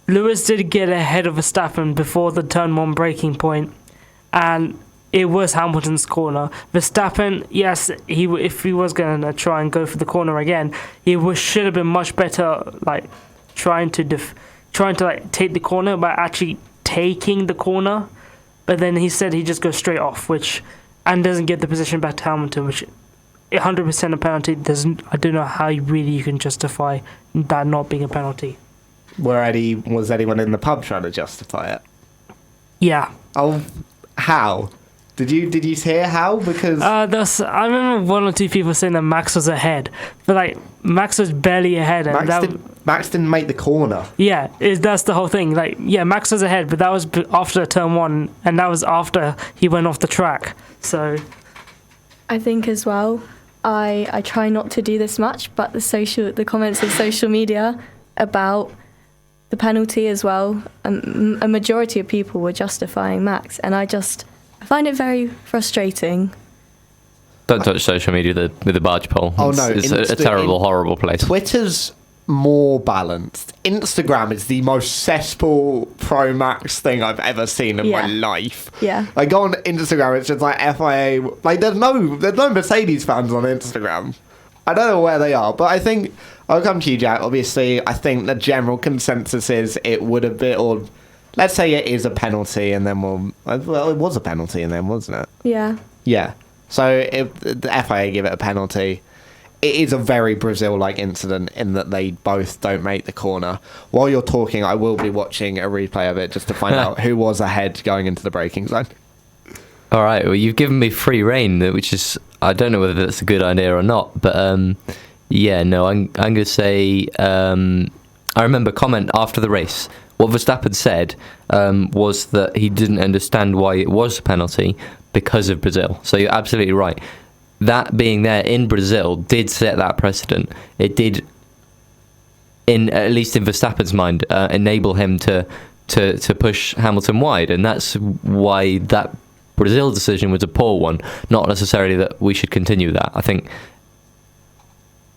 Speaker 3: Lewis did get ahead of Verstappen before the turn 1 braking point, and it was Hamilton's corner. Verstappen, yes, if he was going to try and go for the corner again, should have been much better, like trying to take the corner by actually taking the corner. But then he said he just goes straight off, and doesn't get the position back to Hamilton, which 100% a penalty. I don't know how you can justify that not being a penalty.
Speaker 1: Was anyone in the pub trying to justify it?
Speaker 3: Yeah.
Speaker 1: Oh, how? Did you hear how? Because
Speaker 3: I remember 1 or 2 people saying that Max was ahead, but Max was barely ahead. And
Speaker 1: Max didn't make the corner.
Speaker 3: Yeah, that's the whole thing. Max was ahead, but that was after turn 1, and that was after he went off the track. So,
Speaker 4: I think as well, I try not to do this much, but the comments of social media about the penalty as well, a majority of people were justifying Max, and I find it very frustrating.
Speaker 2: Don't touch social media with the barge pole.
Speaker 1: Oh, no.
Speaker 2: It's a terrible, horrible place.
Speaker 1: Twitter's more balanced. Instagram is the most cesspool pro Max thing I've ever seen in my life.
Speaker 4: Yeah.
Speaker 1: Go on Instagram, it's just like FIA. There's no Mercedes fans on Instagram. I don't know where they are, but I think I'll come to you, Jack. Obviously, I think the general consensus is it would have been, or let's say it is a penalty, and then it was a penalty, and then wasn't it?
Speaker 4: Yeah.
Speaker 1: Yeah. So if the FIA give it a penalty, it is a very Brazil-like incident in that they both don't make the corner. While you're talking, I will be watching a replay of it just to find out who was ahead going into the braking zone.
Speaker 2: All right. Well, you've given me free reign, which is, I don't know whether that's a good idea or not, but yeah, no, I'm going to say. I remember a comment after the race. What Verstappen said was that he didn't understand why it was a penalty because of Brazil. So you're absolutely right. That being there in Brazil did set that precedent. It did, at least in Verstappen's mind, enable him to push Hamilton wide, and that's why that Brazil decision was a poor one. Not necessarily that we should continue that. I think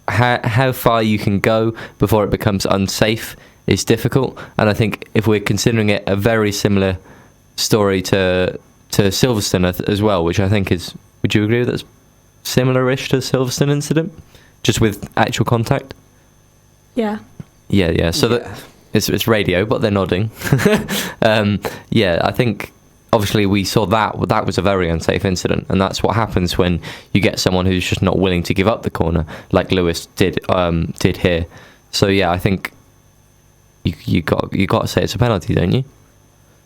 Speaker 2: how far you can go before it becomes unsafe is difficult, and I think if we're considering it a very similar story to Silverstone as well, which I think is, would you agree with that's similar-ish to the Silverstone incident, just with actual contact?
Speaker 4: Yeah.
Speaker 2: Yeah. So that it's radio, but they're nodding. Yeah, I think obviously we saw that was a very unsafe incident, and that's what happens when you get someone who's just not willing to give up the corner, like Lewis did here. So yeah, I think you got to say it's a penalty, don't you?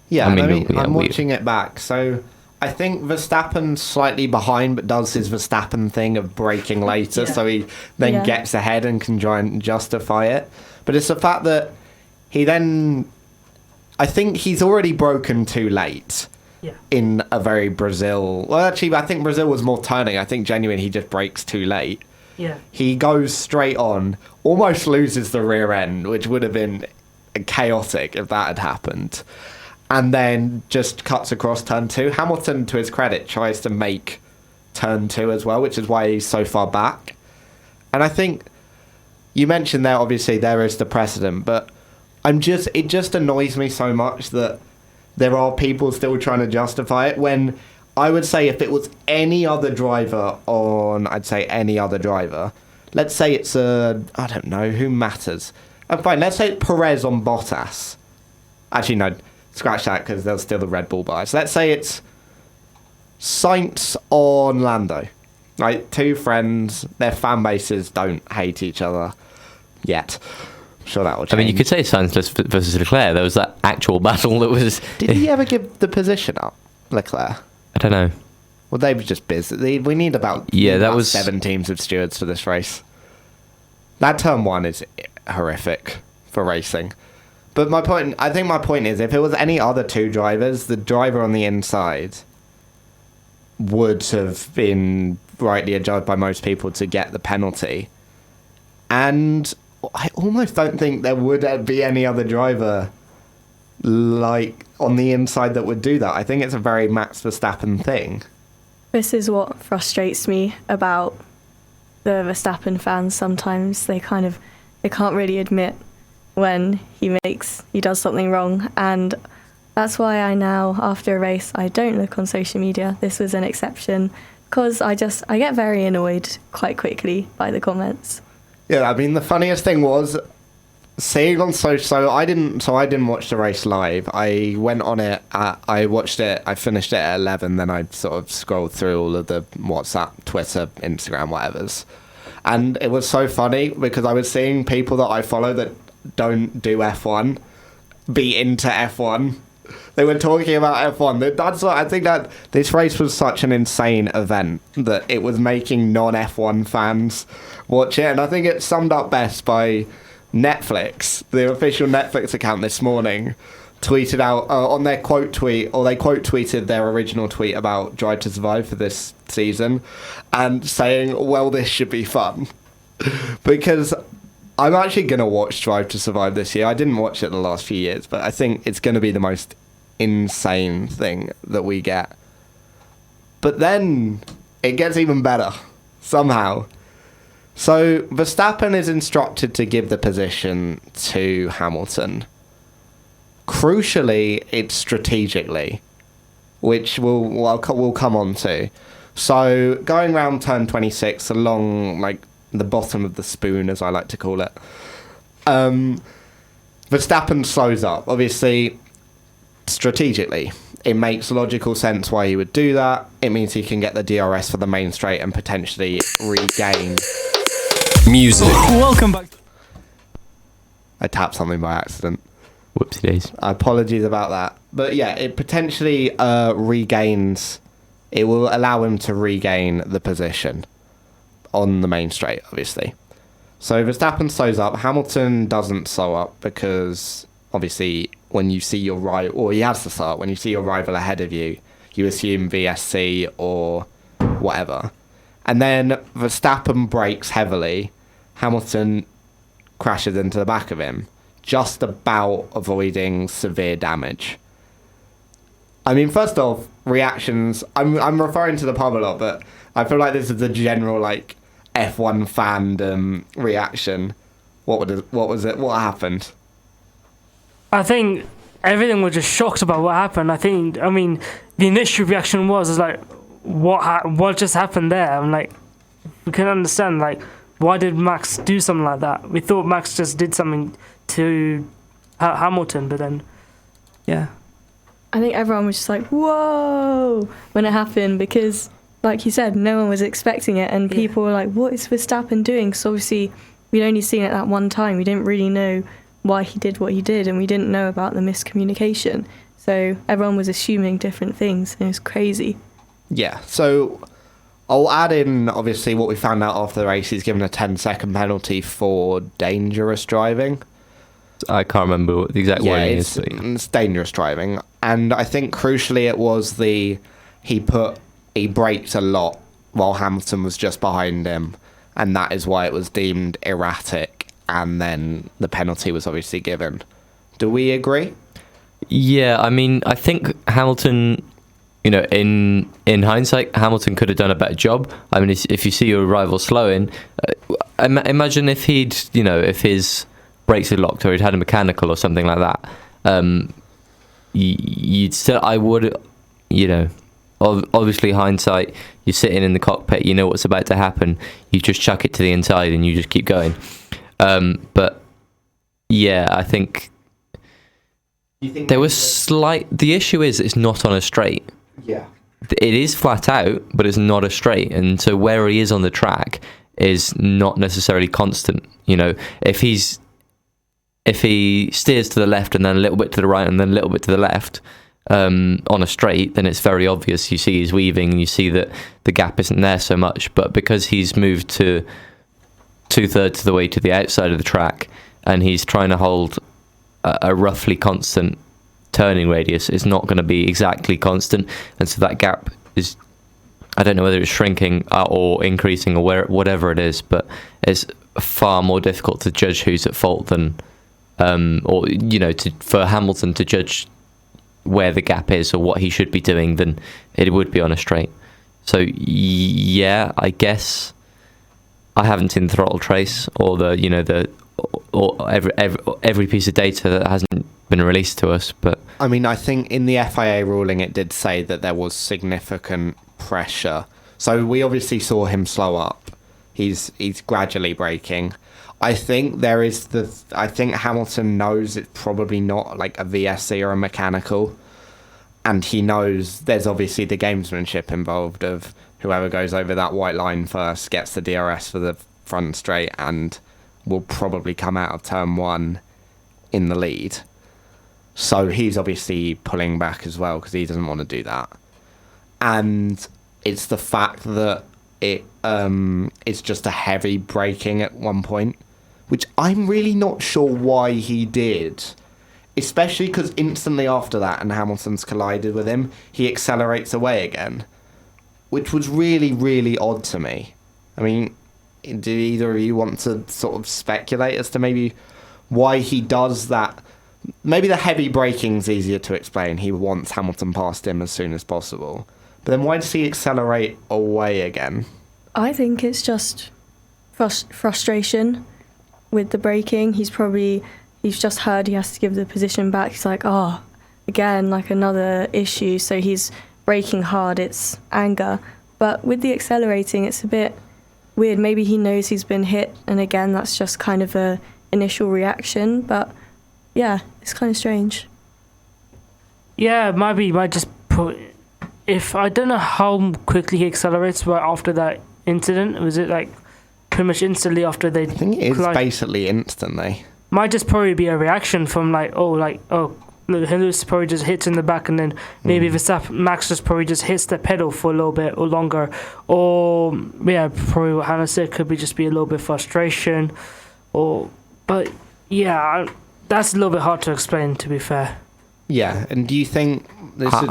Speaker 1: Yeah, I'm watching it back, so I think Verstappen's slightly behind, but does his Verstappen thing of braking later, so he then gets ahead and can try and justify it. But it's the fact that I think he's already broken too late in a very Brazil. Well, actually, I think Brazil was more turning. I think genuinely he just brakes too late.
Speaker 3: Yeah.
Speaker 1: He goes straight on, almost loses the rear end, which would have been chaotic if that had happened. And then just cuts across turn 2. Hamilton, to his credit, tries to make turn 2 as well, which is why he's so far back. And I think you mentioned there, obviously, there is the precedent, but it just annoys me so much that there are people still trying to justify it, when I would say if it was any other driver let's say it's I don't know, who matters? Fine, let's say it's Perez on Bottas. Actually, no, scratch that, because there's still the Red Bull bias. Let's say it's Sainz on Lando. Right, two friends, their fan bases don't hate each other yet. I'm sure that will change.
Speaker 2: I mean, you could say Sainz versus Leclerc. There was that actual battle that was...
Speaker 1: Did he ever give the position up, Leclerc?
Speaker 2: I don't know.
Speaker 1: Well, they were just busy. We need about 7 teams of stewards for this race. That turn 1 is horrific for racing. But I think my point is, if it was any other 2 drivers, the driver on the inside would have been rightly adjudged by most people to get the penalty. And I almost don't think there would be any other driver like on the inside that would do that. I think it's a very Max Verstappen thing.
Speaker 4: This is what frustrates me about the Verstappen fans sometimes. They can't really admit when he does something wrong, and that's why I now, after a race, I don't look on social media. This was an exception, because I get very annoyed quite quickly by the comments.
Speaker 1: Yeah, I mean, the funniest thing was seeing on social. So I didn't watch the race live. I went on it. I watched it. I finished it at 11. Then I sort of scrolled through all of the WhatsApp, Twitter, Instagram, whatever's, and it was so funny because I was seeing people that I follow that don't do F1 be into F1. They were talking about F1. That's what I think, that this race was such an insane event that it was making non-F1 fans watch it. And I think it's summed up best by Netflix. The official Netflix account this morning tweeted out on their quote tweet, or they quote tweeted their original tweet about Drive to Survive for this season, and saying, well, this should be fun. Because I'm actually going to watch Drive to Survive this year. I didn't watch it the last few years, but I think it's going to be the most insane thing that we get. But then it gets even better, somehow. So Verstappen is instructed to give the position to Hamilton. Crucially, it's strategically, which we'll come on to. So going round turn 26 along the bottom of the spoon, as I like to call it, Verstappen slows up. Obviously, strategically, it makes logical sense why he would do that. It means he can get the DRS for the main straight and potentially regain
Speaker 5: music.
Speaker 3: Welcome back.
Speaker 1: I tapped something by accident.
Speaker 2: Whoopsie days.
Speaker 1: Apologies about that. But yeah, it potentially regains it will allow him to regain the position on the main straight, obviously. So Verstappen slows up. Hamilton doesn't slow up because obviously when you see your rival, or he has to slow up, when you see your rival ahead of you, you assume VSC or whatever. And then Verstappen brakes heavily. Hamilton crashes into the back of him, just about avoiding severe damage. I mean, first off, reactions. I'm referring to the pub a lot, but I feel like this is the general like F1 fandom reaction. What was it? What happened?
Speaker 3: I think everything was just shocked about what happened. I mean, the initial reaction was like, what just happened there? I'm like, we can understand, like, why did Max do something like that? We thought Max just did something to Hamilton, but then, yeah.
Speaker 4: I think everyone was just like, whoa, when it happened, because, like you said, no one was expecting it, and people were like, what is Verstappen doing? So obviously, we'd only seen it that one time. We didn't really know why he did what he did, and we didn't know about the miscommunication. So everyone was assuming different things, and it was crazy.
Speaker 1: Yeah, so I'll add in, obviously, what we found out after the race. He's given a 10-second penalty for dangerous driving.
Speaker 2: I can't remember what the exact wording is.
Speaker 1: It's dangerous driving. And I think, crucially, it was he braked a lot while Hamilton was just behind him, and that is why it was deemed erratic, and then the penalty was obviously given. Do we agree?
Speaker 2: Yeah, I mean, I think Hamilton, in hindsight, Hamilton could have done a better job. I mean, if you see your rival slowing, imagine if if his brakes had locked or he'd had a mechanical or something like that. You'd still, I would, obviously hindsight, you're sitting in the cockpit, you know what's about to happen, you just chuck it to the inside and you just keep going. But yeah, I think there was the issue is it's not on a straight.
Speaker 1: Yeah.
Speaker 2: It is flat out, but it's not a straight, and so where he is on the track is not necessarily constant. If he steers to the left and then a little bit to the right and then a little bit to the left on a straight, then it's very obvious. You see he's weaving and you see that the gap isn't there so much. But because he's moved to 2/3 of the way to the outside of the track and he's trying to hold a roughly constant turning radius, it's not going to be exactly constant. And so that gap is, I don't know whether it's shrinking or increasing or whatever it is, but it's far more difficult to judge who's at fault than for Hamilton to judge where the gap is or what he should be doing than it would be on a straight. So yeah, I guess I haven't seen the throttle trace or every piece of data that hasn't been released to us, but
Speaker 1: I mean, I think in the FIA ruling it did say that there was significant pressure. So we obviously saw him slow up. He's gradually braking. I think I think Hamilton knows it's probably not like a VSC or a mechanical, and he knows there's obviously the gamesmanship involved of whoever goes over that white line first gets the DRS for the front straight and will probably come out of turn one in the lead. So he's obviously pulling back as well because he doesn't want to do that. And it's the fact that it's just a heavy braking at one point, which I'm really not sure why he did. Especially because instantly after that, and Hamilton's collided with him, he accelerates away again, which was really, really odd to me. I mean, do either of you want to sort of speculate as to maybe why he does that? Maybe the heavy braking's easier to explain. He wants Hamilton past him as soon as possible. But then why does he accelerate away again?
Speaker 4: I think it's just frustration with the braking. He's just heard he has to give the position back. He's like, again, like another issue. So he's braking hard. It's anger. But with the accelerating, it's a bit weird. Maybe he knows he's been hit, and again, that's just kind of a initial reaction. But yeah, it's kind of strange.
Speaker 3: Yeah, maybe he might just put. If I don't know how quickly he accelerates right after that incident. Was it like pretty much instantly after they?
Speaker 1: I think it is basically instantly.
Speaker 3: Might just probably be a reaction from Lewis probably just hits in the back, and then maybe Max just probably just hits the pedal for a little bit or longer, or yeah, probably what Hannah said could be just be a little bit frustration, but yeah, that's a little bit hard to explain, to be fair.
Speaker 1: Yeah, and do you think this is...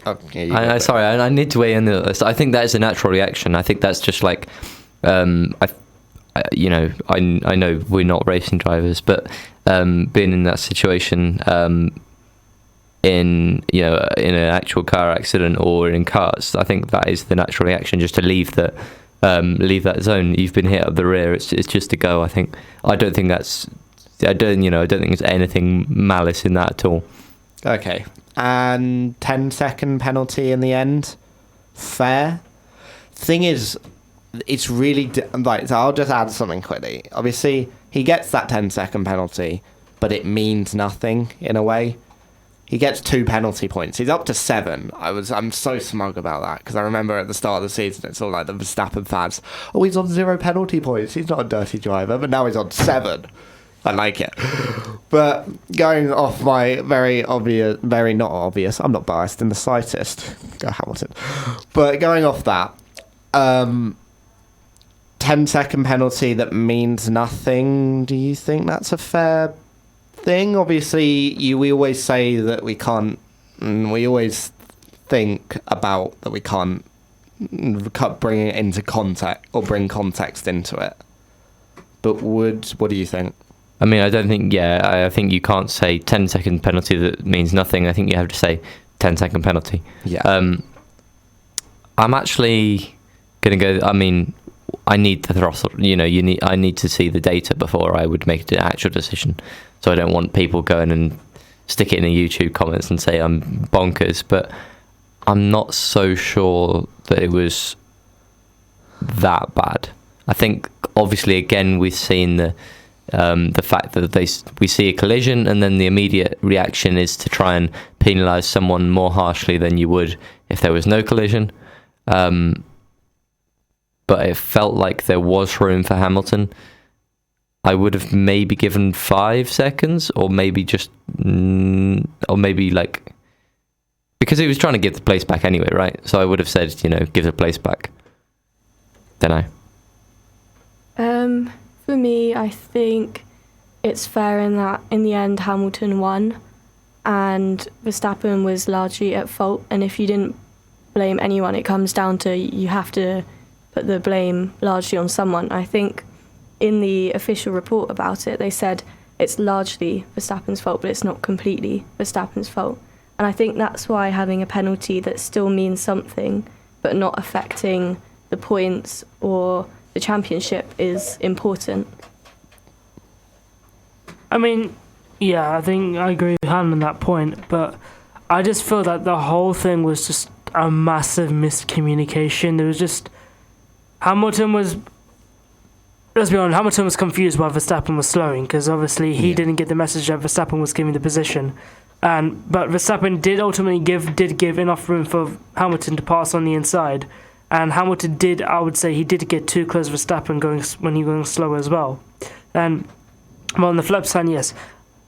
Speaker 1: Okay,
Speaker 2: I need to weigh in on this. I think that is a natural reaction. I think that's just like, I know we're not racing drivers, but being in that situation, in an actual car accident or in karts, I think that is the natural reaction, just to leave that zone. You've been hit up the rear. It's just a go. I don't think there's anything malice in that at all.
Speaker 1: Okay, and 10-second penalty in the end, fair. Thing is, it's really so I'll just add something quickly. Obviously, he gets that 10-second penalty, but it means nothing in a way. He gets 2 penalty points. He's up to 7. I'm so smug about that, because I remember at the start of the season, it's all like the Verstappen fans. Oh, he's on 0 penalty points. He's not a dirty driver, but now he's on 7. I like it. But going off my very not obvious, I'm not biased in the slightest. Go Hamilton. But going off that, 10-second penalty that means nothing. Do you think that's a fair thing? Obviously, we always say that we can't. We always think about that we can't bring it into context or bring context into it. But what do you think?
Speaker 2: I mean, I don't think. Yeah, I think you can't say 10-second penalty that means nothing. I think you have to say 10-second penalty.
Speaker 1: Yeah.
Speaker 2: I'm actually gonna go. I mean, I need the throttle. I need to see the data before I would make an actual decision. So I don't want people going and stick it in the YouTube comments and say I'm bonkers. But I'm not so sure that it was that bad. I think obviously again we've seen the fact that we see a collision and then the immediate reaction is to try and penalise someone more harshly than you would if there was no collision. But it felt like there was room for Hamilton. I would have maybe given 5 seconds, or maybe because he was trying to give the place back anyway, right? So I would have said, give the place back. Don't know.
Speaker 4: For me, I think it's fair in that in the end Hamilton won and Verstappen was largely at fault, and if you didn't blame anyone, it comes down to you have to put the blame largely on someone. I think in the official report about it, they said it's largely Verstappen's fault, but it's not completely Verstappen's fault. And I think that's why having a penalty that still means something, but not affecting the points or the championship is important.
Speaker 3: I mean, yeah, I think I agree with Han on that point, but I just feel that the whole thing was just a massive miscommunication. There was just Hamilton was confused why Verstappen was slowing, because obviously he didn't get the message that Verstappen was giving the position. But Verstappen did ultimately give enough room for Hamilton to pass on the inside. And Hamilton did get too close to Verstappen when he was going slow as well. And on the flip side, yes,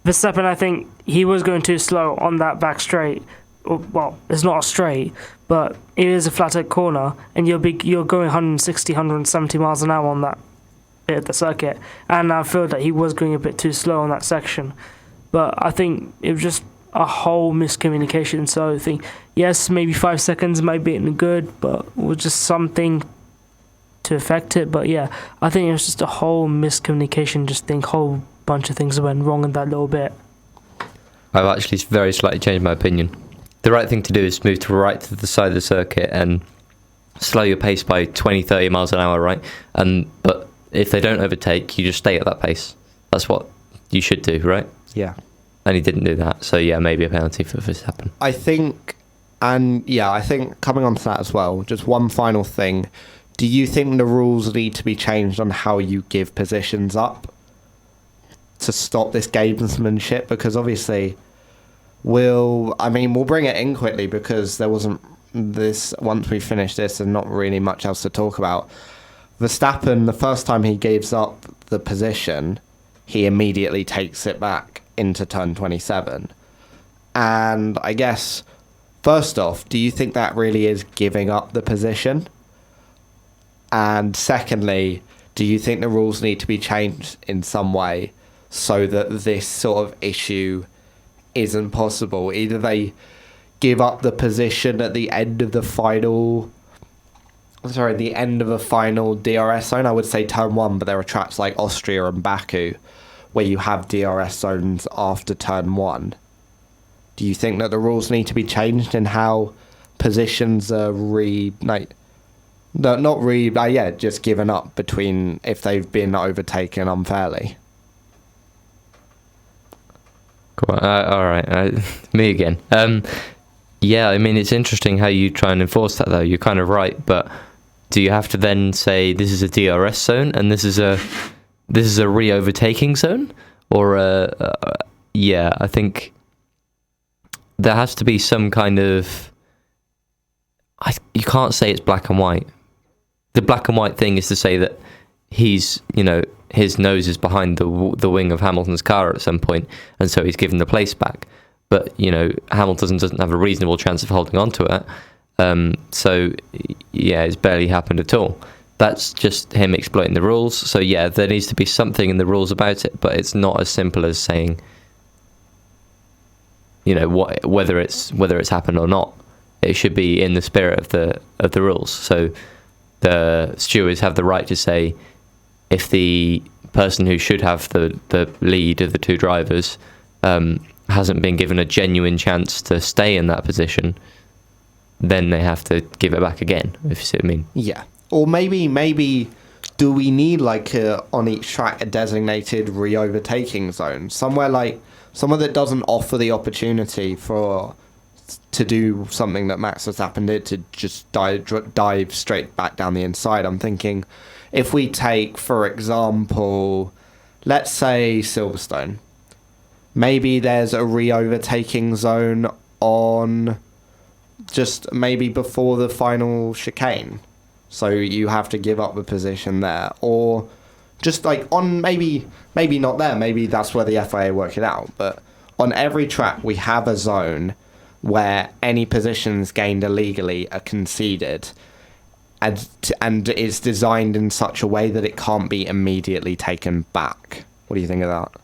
Speaker 3: Verstappen, I think he was going too slow on that back straight. Well, it's not a straight, but it is a flat out corner, and you're going 160, 170 miles an hour on that bit of the circuit. And I feel that he was going a bit too slow on that section. But I think it was just a whole miscommunication. So I think, yes, maybe 5 seconds might be good, but it was just something to affect it. But yeah, I think it was just a whole miscommunication, whole bunch of things went wrong in that little bit.
Speaker 2: I've actually very slightly changed my opinion. The right thing to do is move to the side of the circuit and slow your pace by 20, 30 miles an hour, right? But if they don't overtake, you just stay at that pace. That's what you should do, right?
Speaker 1: Yeah.
Speaker 2: And he didn't do that, so yeah, maybe a penalty for Verstappen.
Speaker 1: I think coming on to that as well, just one final thing. Do you think the rules need to be changed on how you give positions up to stop this gamesmanship? Because obviously, we'll bring it in quickly because there wasn't this, once we finish this, there's not really much else to talk about. Verstappen, the first time he gives up the position, he immediately takes it back into turn 27. And I guess, first off, do you think that really is giving up the position? And secondly, do you think the rules need to be changed in some way so that this sort of issue isn't possible? Either they give up the position at the end of the final DRS zone. I would say turn 1, but there are tracks like Austria and Baku where you have DRS zones after turn 1. Do you think that the rules need to be changed in how positions are just given up between if they've been overtaken unfairly?
Speaker 2: Cool. All right, me again. Yeah, I mean, it's interesting how you try and enforce that, though. You're kind of right, but do you have to then say this is a DRS zone and this is a re-overtaking zone? Or I think there has to be some kind of... you can't say it's black and white. The black and white thing is to say that he's, his nose is behind the wing of Hamilton's car at some point, and so he's given the place back. But, Hamilton doesn't have a reasonable chance of holding on to it. So, yeah, it's barely happened at all. That's just him exploiting the rules. So, yeah, there needs to be something in the rules about it, but it's not as simple as saying, whether it's happened or not. It should be in the spirit of the rules. So the stewards have the right to say, if the person who should have the lead of the two drivers hasn't been given a genuine chance to stay in that position, then they have to give it back again, if you see what I mean.
Speaker 1: Yeah. Or maybe do we need on each track a designated re-overtaking zone? Somewhere that doesn't offer the opportunity to do something that Max Verstappen did, to just dive straight back down the inside. I'm thinking, if we take, for example, let's say Silverstone, maybe there's a re-overtaking zone on just maybe before the final chicane, so you have to give up the position there, or just on maybe not there, maybe that's where the FIA work it out, but on every track we have a zone where any positions gained illegally are conceded, and it's designed in such a way that it can't be immediately taken back. What do you think of that?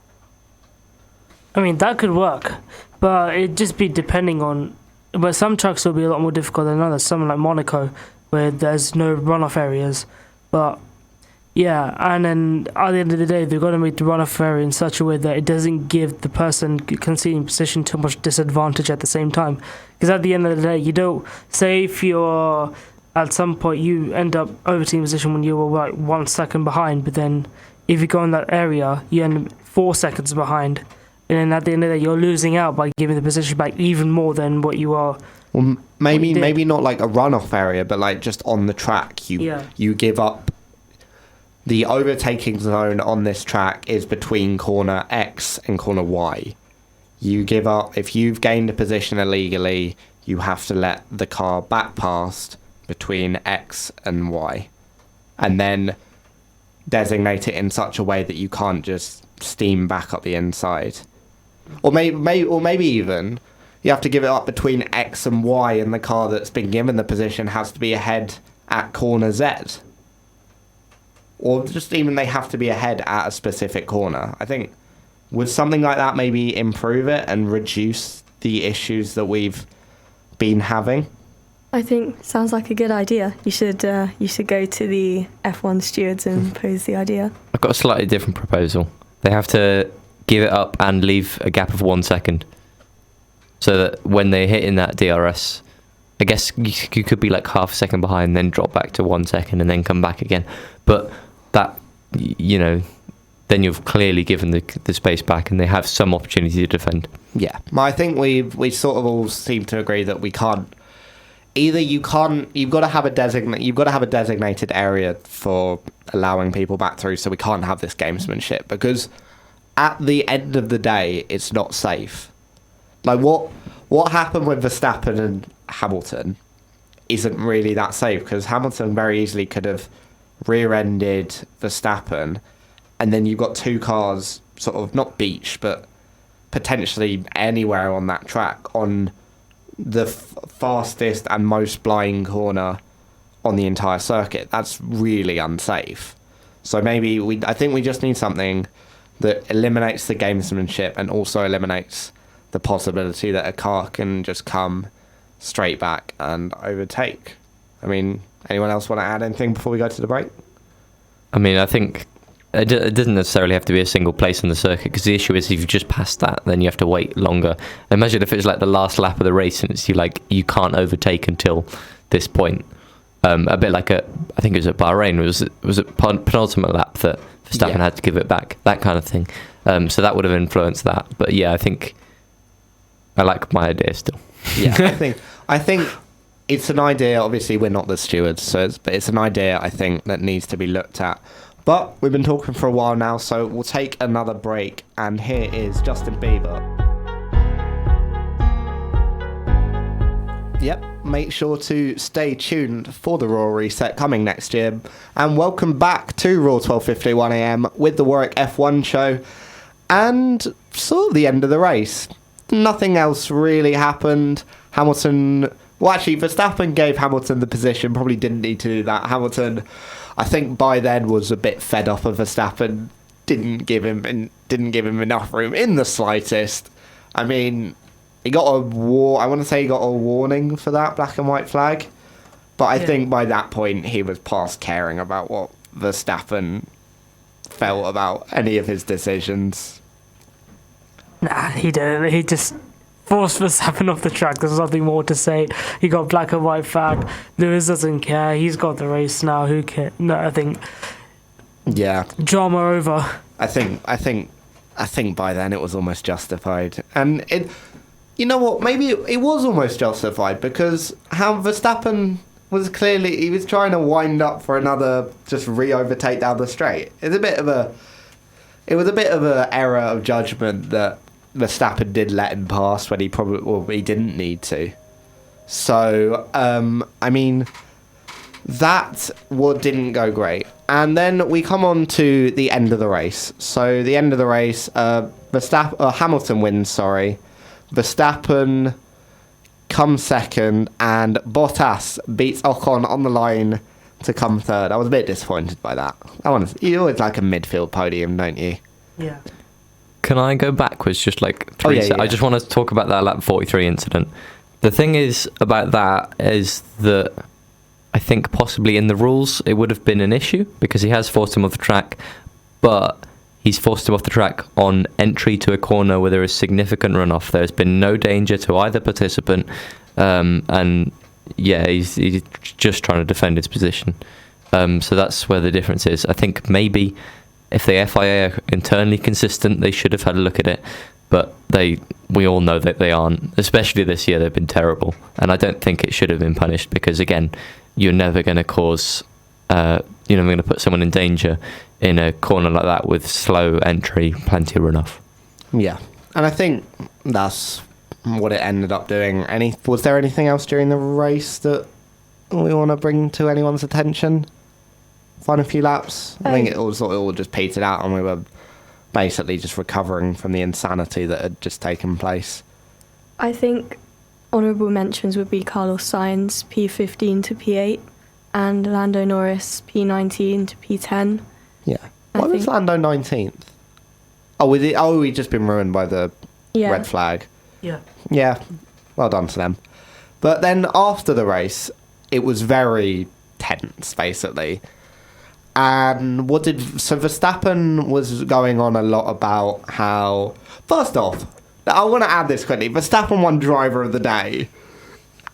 Speaker 3: I mean, that could work, but it'd just be depending on... But some tracks will be a lot more difficult than others, something like Monaco, where there's no runoff areas. But, yeah, and then at the end of the day, they've got to make the runoff area in such a way that it doesn't give the person conceding position too much disadvantage at the same time. Because at the end of the day, you don't... Say if you're... At some point, you end up overtaking position when you were 1 second behind, but then if you go in that area, you end up 4 seconds behind. And then at the end of the day, you're losing out by giving the position back even more than what you are.
Speaker 1: Well, maybe not like a runoff area, but just on the track, you give up. The overtaking zone on this track is between corner X and corner Y. You give up, if you've gained a position illegally, you have to let the car back past between X and Y, and then designate it in such a way that you can't just steam back up the inside. Or maybe even you have to give it up between X and Y, and the car that's been given the position has to be ahead at corner Z. Or just even they have to be ahead at a specific corner. I think, would something like that maybe improve it and reduce the issues that we've been having?
Speaker 4: I think sounds like a good idea. You should go to the F1 stewards and pose the idea.
Speaker 2: I've got a slightly different proposal. They have to give it up and leave a gap of 1 second, so that when they hit in that DRS, I guess you could be half a second behind, then drop back to 1 second and then come back again. But that, then you've clearly given the space back, and they have some opportunity to defend.
Speaker 1: Yeah, I think we sort of all seem to agree that we can't. Either you've got to have a designated area for allowing people back through, so we can't have this gamesmanship, because at the end of the day, it's not safe. What happened with Verstappen and Hamilton isn't really that safe, because Hamilton very easily could have rear-ended Verstappen, and then you've got two cars sort of not beached, but potentially anywhere on that track on the fastest and most blind corner on the entire circuit. That's really unsafe. So maybe I think we just need something that eliminates the gamesmanship and also eliminates the possibility that a car can just come straight back and overtake. I mean, anyone else want to add anything before we go to the break?
Speaker 2: I mean, I think it doesn't necessarily have to be a single place on the circuit, because the issue is if you've just passed that, then you have to wait longer. Imagine if it's like the last lap of the race and it's you can't overtake until this point. A bit like I think it was at Bahrain. Was it penultimate lap that Verstappen had to give it back? That kind of thing. So that would have influenced that. But yeah, I think I like my idea still.
Speaker 1: Yeah, I think it's an idea. Obviously, we're not the stewards, but it's an idea I think that needs to be looked at. But we've been talking for a while now, so we'll take another break. And here is Justin Bieber. Yep, make sure to stay tuned for the Raw Reset coming next year. And welcome back to Raw 12:51am with the Warwick F1 show. And sort of the end of the race. Nothing else really happened. Hamilton... Well, actually, Verstappen gave Hamilton the position. Probably didn't need to do that. Hamilton, I think, by then was a bit fed up of Verstappen. Didn't give him enough room in the slightest. I mean, he got I want to say he got a warning for that black and white flag. But I think by that point he was past caring about what Verstappen felt about any of his decisions.
Speaker 3: Nah, he didn't. He just forced Verstappen off the track. There's nothing more to say. He got black and white flag. Lewis doesn't care. He's got the race now. Who cares? No, I think. Yeah. Drama over.
Speaker 1: I think by then it was almost justified, and it. You know what? Maybe it was almost justified because how Verstappen was clearly he was trying to wind up for another just re-overtake down the straight. It was a bit of a error of judgment that Verstappen did let him pass when he didn't need to. So I mean that didn't go great. And then we come on to the end of the race. So the end of the race, Hamilton wins. Verstappen comes second, and Bottas beats Ocon on the line to come third. I was a bit disappointed by that. You always like a midfield podium, don't you?
Speaker 3: Yeah.
Speaker 2: Can I go backwards just like 3 seconds? I just want to talk about that lap 43 incident. The thing is about that is that I think possibly in the rules it would have been an issue because he has forced him off the track, but he's forced him off the track on entry to a corner where there is significant runoff. There's been no danger to either participant, and yeah, he's just trying to defend his position. So that's where the difference is. I think maybe if the FIA are internally consistent, they should have had a look at it, but we all know that they aren't. Especially this year, they've been terrible, and I don't think it should have been punished because again, you're never going to cause. You're never going to put someone in danger in a corner like that with slow entry, plenty of runoff.
Speaker 1: Yeah, and I think that's what it ended up doing. Was there anything else during the race that we want to bring to anyone's attention? Final few laps? I think it all just petered out and we were basically just recovering from the insanity that had just taken place.
Speaker 4: I think honourable mentions would be Carlos Sainz, P15 to P8, and Lando Norris, P19 to P10.
Speaker 1: Yeah. Why was Lando 19th? Oh, he'd just been ruined by the red flag.
Speaker 3: Yeah.
Speaker 1: Yeah. Well done to them. But then after the race, it was very tense, basically. And so Verstappen was going on a lot about how... First off, I want to add this quickly. Verstappen won Driver of the Day.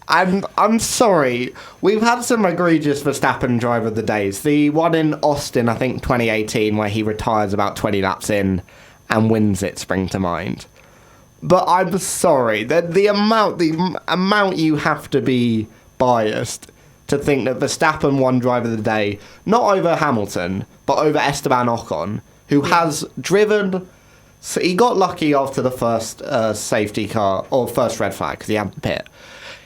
Speaker 1: And I'm sorry, we've had some egregious Verstappen Driver of the Days. The one in Austin, I think 2018, where he retires about 20 laps in and wins it, spring to mind. But I'm sorry, the amount you have to be biased to think that Verstappen won Driver of the Day, not over Hamilton, but over Esteban Ocon, who has driven... So he got lucky after the first safety car, or first red flag, because he had the pit.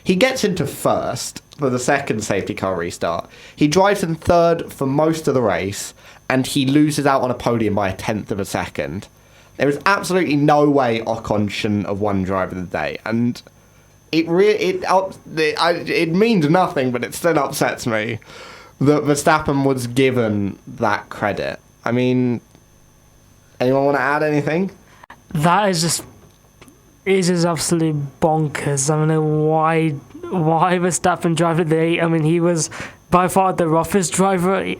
Speaker 1: He gets into first for the second safety car restart. He drives in third for most of the race, and he loses out on a podium by 1/10 of a second. There is absolutely no way Ocon shouldn't have won Driver of the Day, and it means nothing, but it still upsets me that Verstappen was given that credit. I mean, anyone want to add anything?
Speaker 3: That is just absolutely bonkers. I don't know why Verstappen Driver of the Day. I mean, he was by far the roughest driver.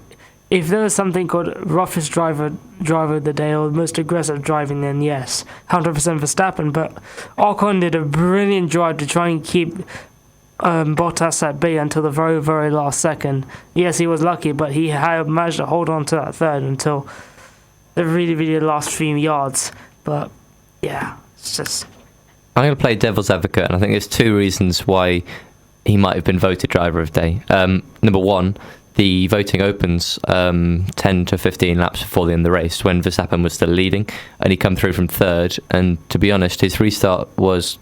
Speaker 3: If there was something called roughest driver of the day or most aggressive driving, then yes, 100% Verstappen. But Ocon did a brilliant drive to try and keep Bottas at bay until the very, very last second. Yes, he was lucky, but he had managed to hold on to that third until the really, really last few yards. But yeah, it's just...
Speaker 2: I'm going to play devil's advocate, and I think there's two reasons why he might have been voted driver of the day. Number one, the voting opens 10 to 15 laps before the end of the race when Verstappen was still leading, and he come through from third. And to be honest, his restart was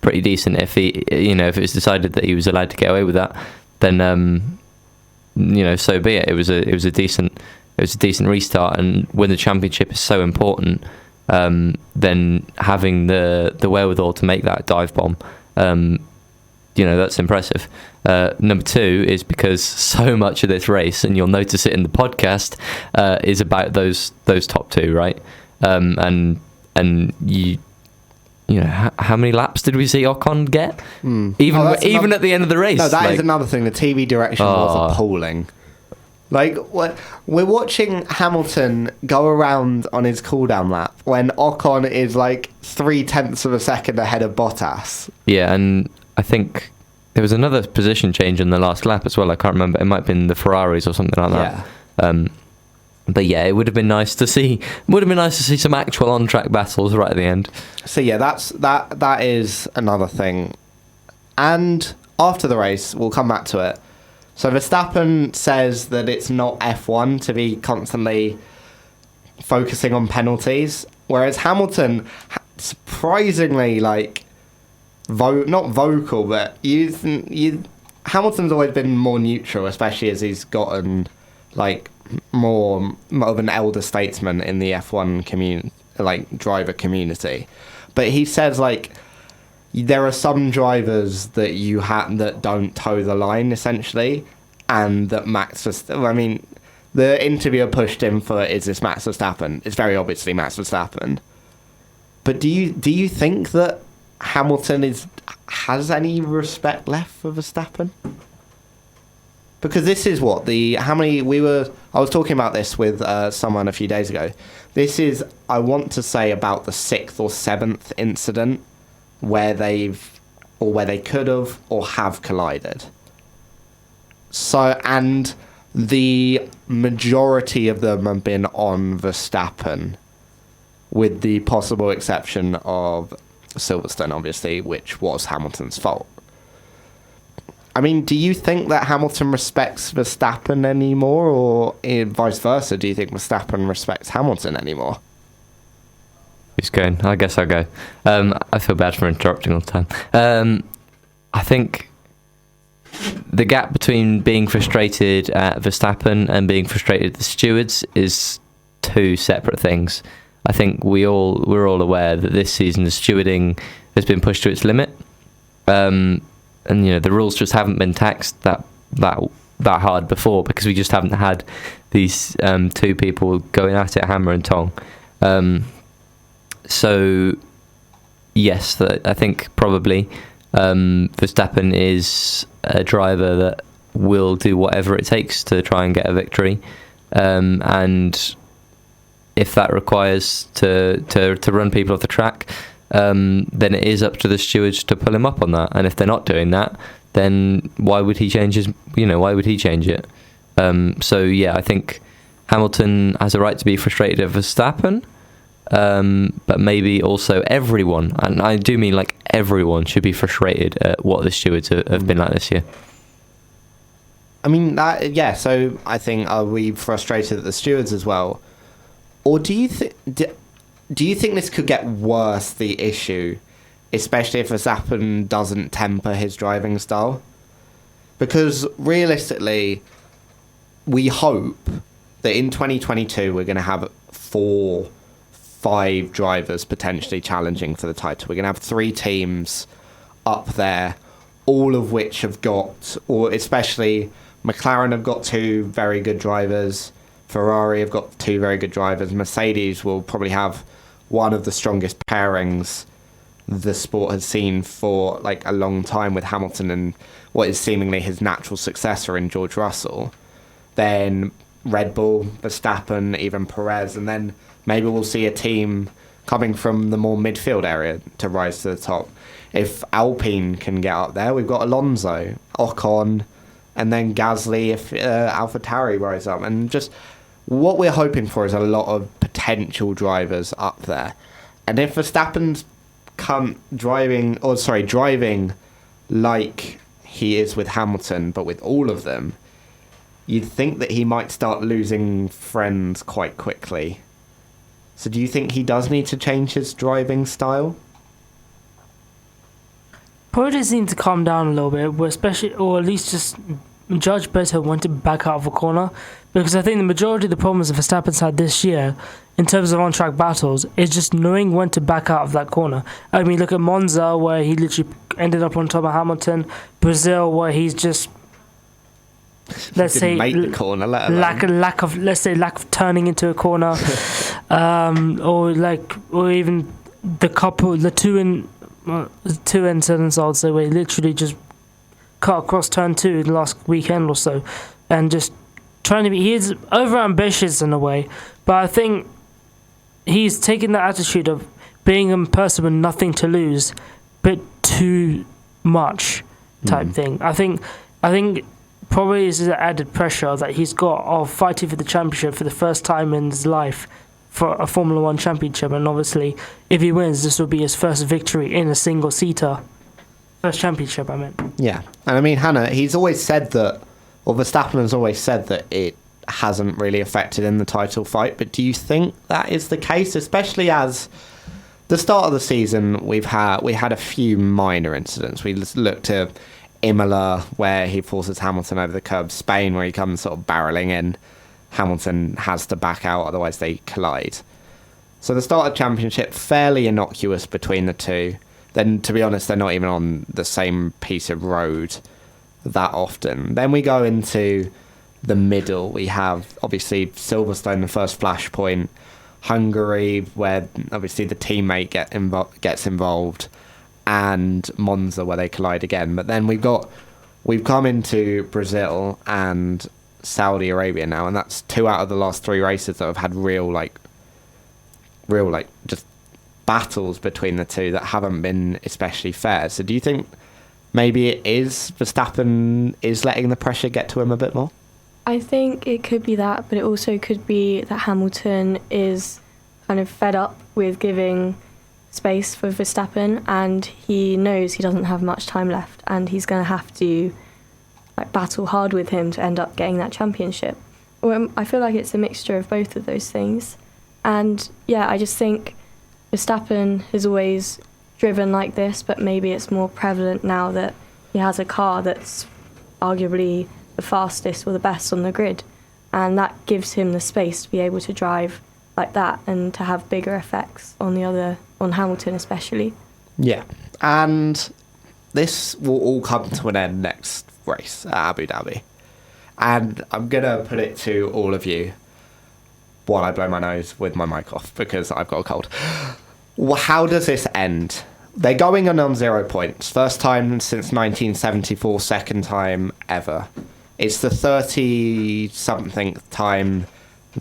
Speaker 2: pretty decent. If it was decided that he was allowed to get away with that, then so be it. It was a decent restart, and when the championship is so important, then having the wherewithal to make that dive bomb, that's impressive. Number two is because so much of this race, and you'll notice it in the podcast, is about those top two, right? And how many laps did we see Ocon get? Even at the end of the race.
Speaker 1: No, that is another thing. The TV direction was appalling. Like, we're watching Hamilton go around on his cooldown lap when Ocon is like 0.3 of a second ahead of Bottas.
Speaker 2: Yeah, and I think there was another position change in the last lap as well. I can't remember. It might have been the Ferraris or something like that. Yeah. But yeah, it would have been nice to see. Some actual on-track battles right at the end.
Speaker 1: So yeah, that is another thing. And after the race, we'll come back to it. So Verstappen says that it's not F1 to be constantly focusing on penalties, whereas Hamilton, surprisingly, like, not vocal, but Hamilton's always been more neutral, especially as he's gotten like more of an elder statesman in the F1 driver community. But he says like there are some drivers that that don't toe the line essentially, and that Max Verstappen. I mean, the interviewer pushed him for is this Max Verstappen? It's very obviously Max Verstappen. But do you think that Hamilton has any respect left for Verstappen? Because this is I was talking about this with someone a few days ago. This is, I want to say, about the 6th or 7th incident where they could have or have collided. So, and the majority of them have been on Verstappen, with the possible exception of Silverstone, obviously, which was Hamilton's fault. I mean, do you think that Hamilton respects Verstappen anymore, or vice versa? Do you think Verstappen respects Hamilton anymore?
Speaker 2: Who's going? I guess I'll go. I feel bad for interrupting all the time. I think the gap between being frustrated at Verstappen and being frustrated at the stewards is two separate things. I think we're all aware that this season the stewarding has been pushed to its limit, and the rules just haven't been taxed that hard before because we just haven't had these two people going at it hammer and tong. So yes, I think probably Verstappen is a driver that will do whatever it takes to try and get a victory, and if that requires to run people off the track, then it is up to the stewards to pull him up on that. And if they're not doing that, then why would he change it? So yeah, I think Hamilton has a right to be frustrated at Verstappen, but maybe also everyone, and I do mean like everyone, should be frustrated at what the stewards have been like this year.
Speaker 1: I mean, so I think, are we frustrated at the stewards as well? Or do you think this could get worse, the issue, especially if Verstappen doesn't temper his driving style? Because realistically, we hope that in 2022 we're going to have 4 5 drivers potentially challenging for the title. We're going to have 3 teams up there, all of which have got, or especially McLaren have got 2 very good drivers, Ferrari have got 2 very good drivers, Mercedes will probably have one of the strongest pairings the sport has seen for like a long time, with Hamilton and what is seemingly his natural successor in George Russell. Then Red Bull, Verstappen, even Perez, and then maybe we'll see a team coming from the more midfield area to rise to the top. If Alpine can get up there, we've got Alonso, Ocon, and then Gasly if AlphaTauri rise up. And just what we're hoping for is a lot of potential drivers up there. And if Verstappen's driving like he is with Hamilton, but with all of them, you'd think that he might start losing friends quite quickly. So do you think he does need to change his driving style?
Speaker 3: Probably just need to calm down a little bit, especially, or at least just judge better when to back out of a corner. Because I think the majority of the problems that Verstappen's had this year, in terms of on-track battles, is just knowing when to back out of that corner. I mean, look at Monza, where he literally ended up on top of Hamilton. Brazil, where he's just, let's say,
Speaker 1: make the corner, let alone.
Speaker 3: lack of turning into a corner, or even the two incidents, I would say, where he literally just cut across turn 2 last weekend or so, and just trying to be, he is over ambitious in a way, but I think he's taken that attitude of being a person with nothing to lose, but too much type thing. I think probably is the added pressure that he's got of fighting for the championship for the first time in his life for a Formula 1 championship, and obviously if he wins, this will be his first victory in a single-seater. First championship, I meant.
Speaker 1: Yeah, and I mean, Hannah, he's always said that, or Verstappen has always said that it hasn't really affected in the title fight, but do you think that is the case, especially as the start of the season we had a few minor incidents. We looked to Imola, where he forces Hamilton over the curb, Spain, where he comes sort of barreling in, Hamilton has to back out, otherwise they collide. So the start of the championship, fairly innocuous between the two. Then, to be honest, they're not even on the same piece of road that often. Then we go into the middle. We have, obviously, Silverstone, the first flashpoint, Hungary, where obviously the teammate gets involved, and Monza, where they collide again. But then we've come into Brazil and Saudi Arabia now, and that's 2 out of the last 3 races that have had real just battles between the two that haven't been especially fair. So do you think maybe it is Verstappen is letting the pressure get to him a bit more?
Speaker 4: I think it could be that, but it also could be that Hamilton is kind of fed up with giving space for Verstappen, and he knows he doesn't have much time left, and he's going to have to battle hard with him to end up getting that championship. I feel like it's a mixture of both of those things. And yeah, I just think Verstappen has always driven like this, but maybe it's more prevalent now that he has a car that's arguably the fastest or the best on the grid, and that gives him the space to be able to drive like that and to have bigger effects on Hamilton especially.
Speaker 1: Yeah, and this will all come to an end next race at Abu Dhabi, and I'm gonna put it to all of you while I blow my nose with my mic off because I've got a cold. How does this end? They're going on 0 points. First time since 1974, second time ever. It's the 30-something time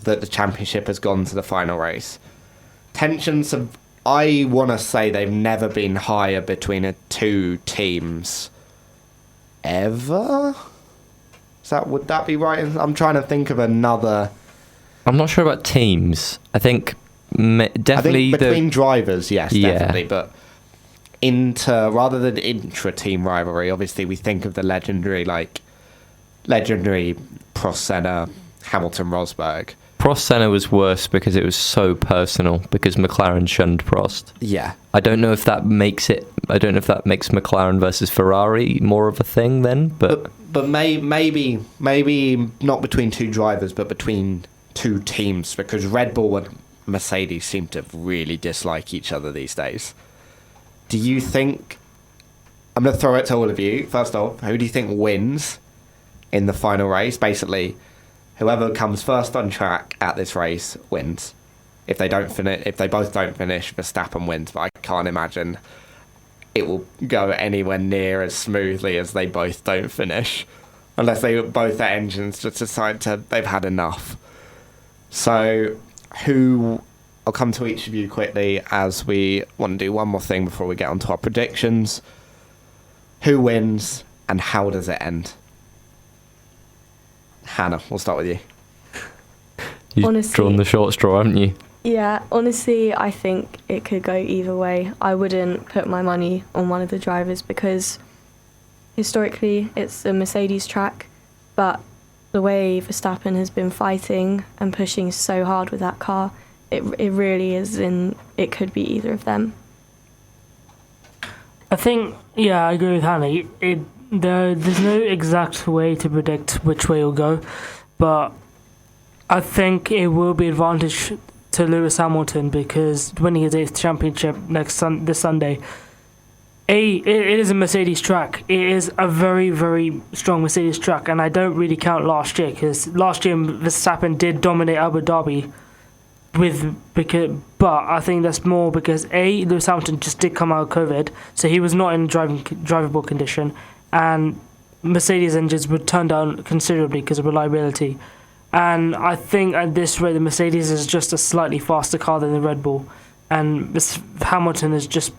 Speaker 1: that the championship has gone to the final race. Tensions have, I want to say they've never been higher between the 2 teams ever? Would that be right? I'm trying to think of another.
Speaker 2: I'm not sure about teams. I think definitely
Speaker 1: between drivers, yes,
Speaker 2: Yeah.
Speaker 1: definitely. But rather than intra-team rivalry, obviously we think of the legendary Prost Senna, Hamilton Rosberg.
Speaker 2: Prost Senna was worse because it was so personal, because McLaren shunned Prost.
Speaker 1: Yeah.
Speaker 2: I don't know if that makes McLaren versus Ferrari more of a thing then, but maybe
Speaker 1: not between 2 drivers, but between 2 teams, because Red Bull Mercedes seem to really dislike each other these days. Do you think... I'm going to throw it to all of you. First off, who do you think wins in the final race? Basically, whoever comes first on track at this race wins. If they both don't finish, Verstappen wins. But I can't imagine it will go anywhere near as smoothly as they both don't finish, unless both their engines just decide they've had enough. So, I'll come to each of you quickly as we want to do one more thing before we get on to our predictions. Who wins and how does it end? Hannah, we'll start with you.
Speaker 2: You've
Speaker 4: Honestly,
Speaker 2: drawn the short straw, haven't you?
Speaker 4: Yeah, honestly, I think it could go either way. I wouldn't put my money on one of the drivers because historically it's a Mercedes track, but the way Verstappen has been fighting and pushing so hard with that car, it really is it could be either of them.
Speaker 3: I think, yeah, I agree with Hannah. There's no exact way to predict which way it'll go, but I think it will be advantage to Lewis Hamilton because winning his 8th championship this Sunday. It is a Mercedes track. It is a very, very strong Mercedes track, and I don't really count last year because last year Verstappen did dominate Abu Dhabi. But I think that's more because Lewis Hamilton just did come out of COVID, so he was not in drivable condition, and Mercedes engines were turned down considerably because of reliability. And I think at this rate, the Mercedes is just a slightly faster car than the Red Bull, and Hamilton is just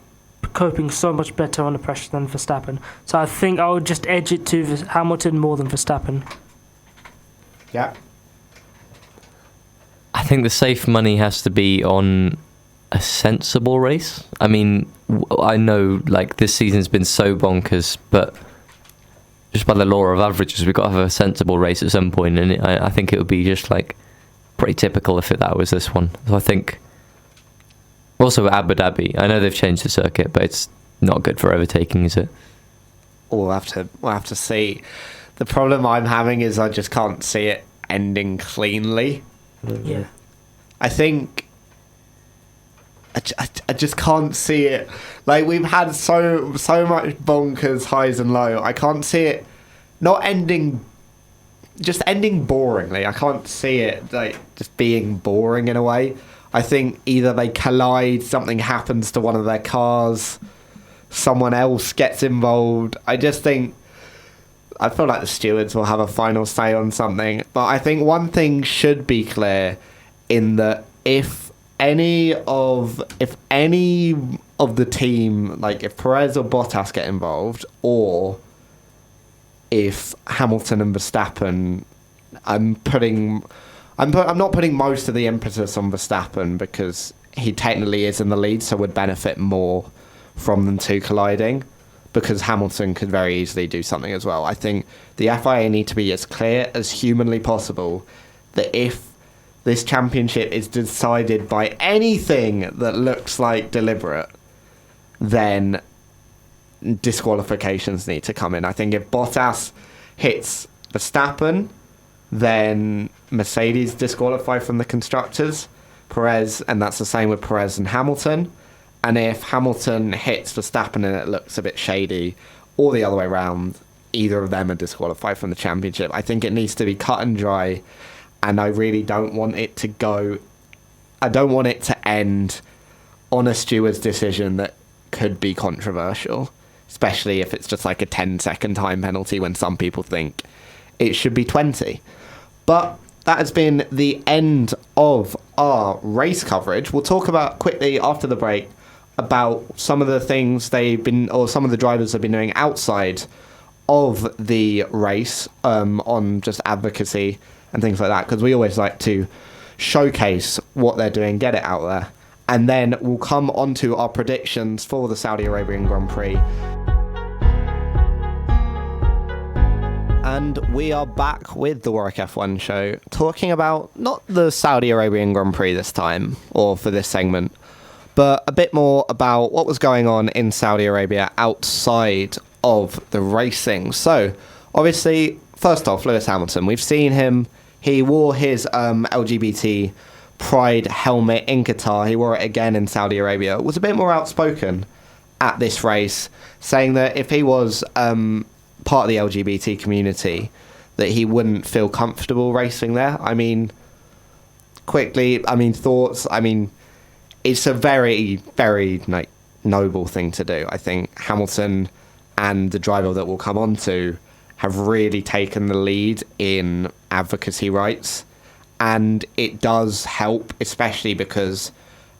Speaker 3: coping so much better under pressure than Verstappen. So I think I would just edge it to Hamilton more than Verstappen.
Speaker 1: Yeah.
Speaker 2: I think the safe money has to be on a sensible race. I mean, I know like this season's been so bonkers, but just by the law of averages, we've got to have a sensible race at some point, and I think it would be just like pretty typical if that was this one. So I think also Abu Dhabi, I know they've changed the circuit, but it's not good for overtaking, is it?
Speaker 1: We'll have to see. The problem I'm having is I just can't see it ending cleanly.
Speaker 3: Yeah.
Speaker 1: I think I just can't see it. Like, we've had so much bonkers highs and low. I can't see it not ending, just ending boringly. I can't see it like just being boring in a way. I think either they collide, something happens to one of their cars, someone else gets involved. I feel like the stewards will have a final say on something. But I think one thing should be clear in that if any of the team, like if Perez or Bottas get involved, or if Hamilton and Verstappen, I'm not putting most of the impetus on Verstappen because he technically is in the lead, so would benefit more from them two colliding, because Hamilton could very easily do something as well. I think the FIA need to be as clear as humanly possible that if this championship is decided by anything that looks like deliberate, then disqualifications need to come in. I think if Bottas hits Verstappen, then Mercedes disqualify from the constructors, Perez, and that's the same with Perez and Hamilton. And if Hamilton hits Verstappen and it looks a bit shady, or the other way around, either of them are disqualified from the championship. I think it needs to be cut and dry, and I really don't want it to go... I don't want it to end on a steward's decision that could be controversial, especially if it's just like a 10-second time penalty when some people think it should be 20. But that has been the end of our race coverage. We'll talk about quickly after the break about some of the things some of the drivers have been doing outside of the race, on just advocacy and things like that, because we always like to showcase what they're doing, get it out there. And then we'll come on to our predictions for the Saudi Arabian Grand Prix. And we are back with the Warwick F1 show, talking about not the Saudi Arabian Grand Prix this time, or for this segment, but a bit more about what was going on in Saudi Arabia outside of the racing. So, obviously, first off, Lewis Hamilton. We've seen him. He wore his LGBT Pride helmet in Qatar, he wore it again in Saudi Arabia, was a bit more outspoken at this race, saying that if he was part of the LGBT community, that he wouldn't feel comfortable racing there. I mean, thoughts. I mean, it's a very, very noble thing to do. I think Hamilton and the driver that we'll come on to have really taken the lead in advocacy rights, and it does help, especially because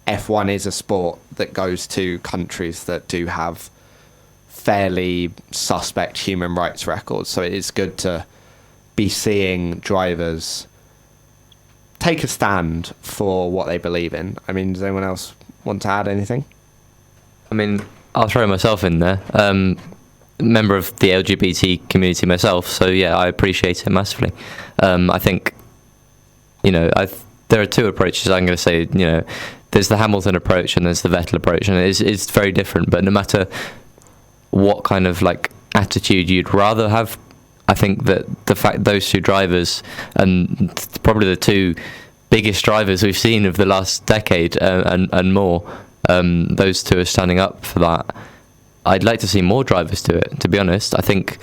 Speaker 1: F1 is a sport that goes to countries that do have fairly suspect human rights records, so it is good to be seeing drivers take a stand for what they believe in. I mean, does anyone else want to add anything?
Speaker 2: I mean, I'll throw myself in there. Member of the LGBT community myself, so yeah, I appreciate it massively. I think, there are two approaches. I'm going to say, there's the Hamilton approach and there's the Vettel approach, and it's very different. But no matter what kind of attitude you'd rather have, I think that the fact those two drivers, and probably the two biggest drivers we've seen of the last decade and more, those two are standing up for that. I'd like to see more drivers do it, to be honest. I think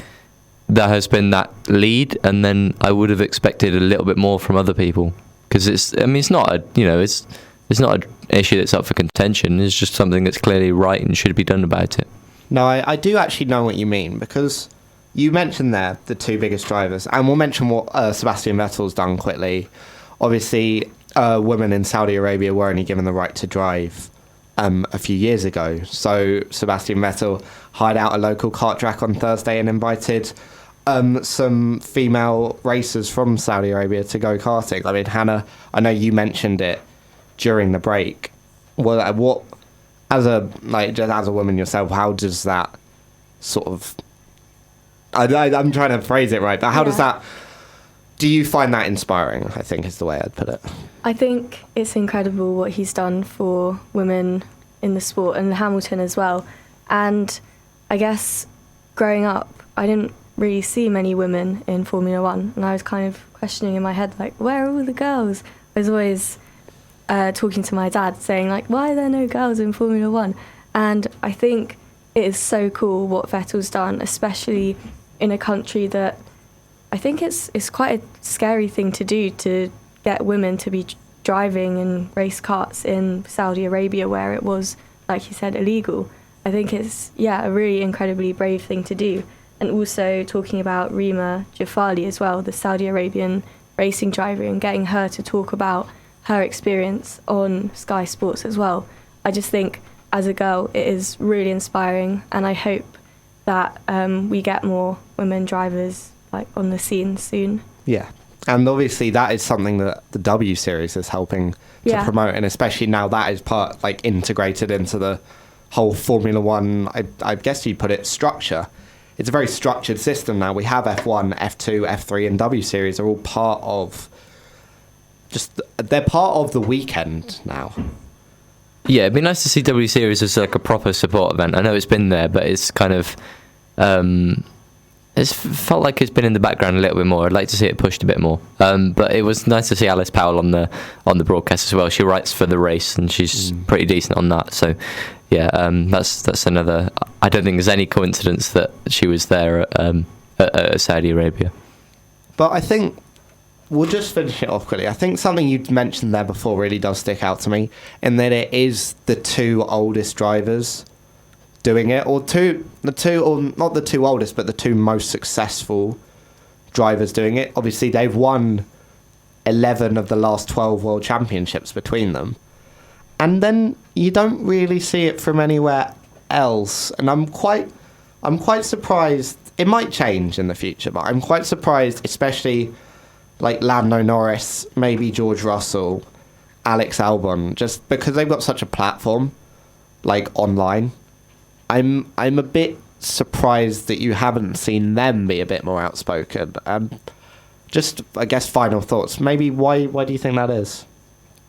Speaker 2: there has been that lead, and then I would have expected a little bit more from other people, because it's not it's not an issue that's up for contention. It's just something that's clearly right and should be done about it. No,
Speaker 1: I do actually know what you mean, because you mentioned there the two biggest drivers, and we'll mention what Sebastian Vettel's done quickly. Obviously, women in Saudi Arabia were only given the right to drive a few years ago. So Sebastian Vettel hired out a local kart track on Thursday and invited some female racers from Saudi Arabia to go karting. I mean, Hannah, I know you mentioned it during the break. Well, what, as a woman yourself, how does that sort of... I'm trying to phrase it right, but how does that... Do you find that inspiring, I think is the way I'd put it?
Speaker 4: I think it's incredible what he's done for women in the sport, and Hamilton as well. And I guess growing up, I didn't really see many women in Formula One, and I was kind of questioning in my head, where are all the girls? I was always talking to my dad, saying, why are there no girls in Formula One? And I think it is so cool what Vettel's done, especially in a country that I think it's quite a scary thing to do, to get women to be driving in race karts in Saudi Arabia, where it was, like you said, illegal. I think it's, a really incredibly brave thing to do. And also talking about Rima Jafali as well, the Saudi Arabian racing driver, and getting her to talk about her experience on Sky Sports as well. I just think, as a girl, it is really inspiring, and I hope that we get more women drivers on the scene soon. Yeah.
Speaker 1: And obviously that is something that the W Series is helping to promote, and especially now that is part integrated into the whole Formula One, I guess you'd put it, structure. It's a very structured system now. We have F1, F2, F3 and W Series are all part of they're part of the weekend now.
Speaker 2: Yeah, it'd be nice to see W Series as a proper support event. I know it's been there, but it's kind of it's felt like it's been in the background a little bit more. I'd like to see it pushed a bit more. But it was nice to see Alice Powell on the broadcast as well. She writes for the race, and she's pretty decent on that. So, that's another. I don't think there's any coincidence that she was there at Saudi Arabia.
Speaker 1: But I think we'll just finish it off quickly. I think something you mentioned there before really does stick out to me, in that it is the two oldest drivers doing it, or not the two oldest, but the two most successful drivers doing it. Obviously, they've won 11 of the last 12 world championships between them, and then you don't really see it from anywhere else. And I'm quite surprised. It might change in the future, but I'm quite surprised, especially Lando Norris, maybe George Russell, Alex Albon, just because they've got such a platform online. I'm a bit surprised that you haven't seen them be a bit more outspoken. Just, I guess, final thoughts. Maybe why do you think that is?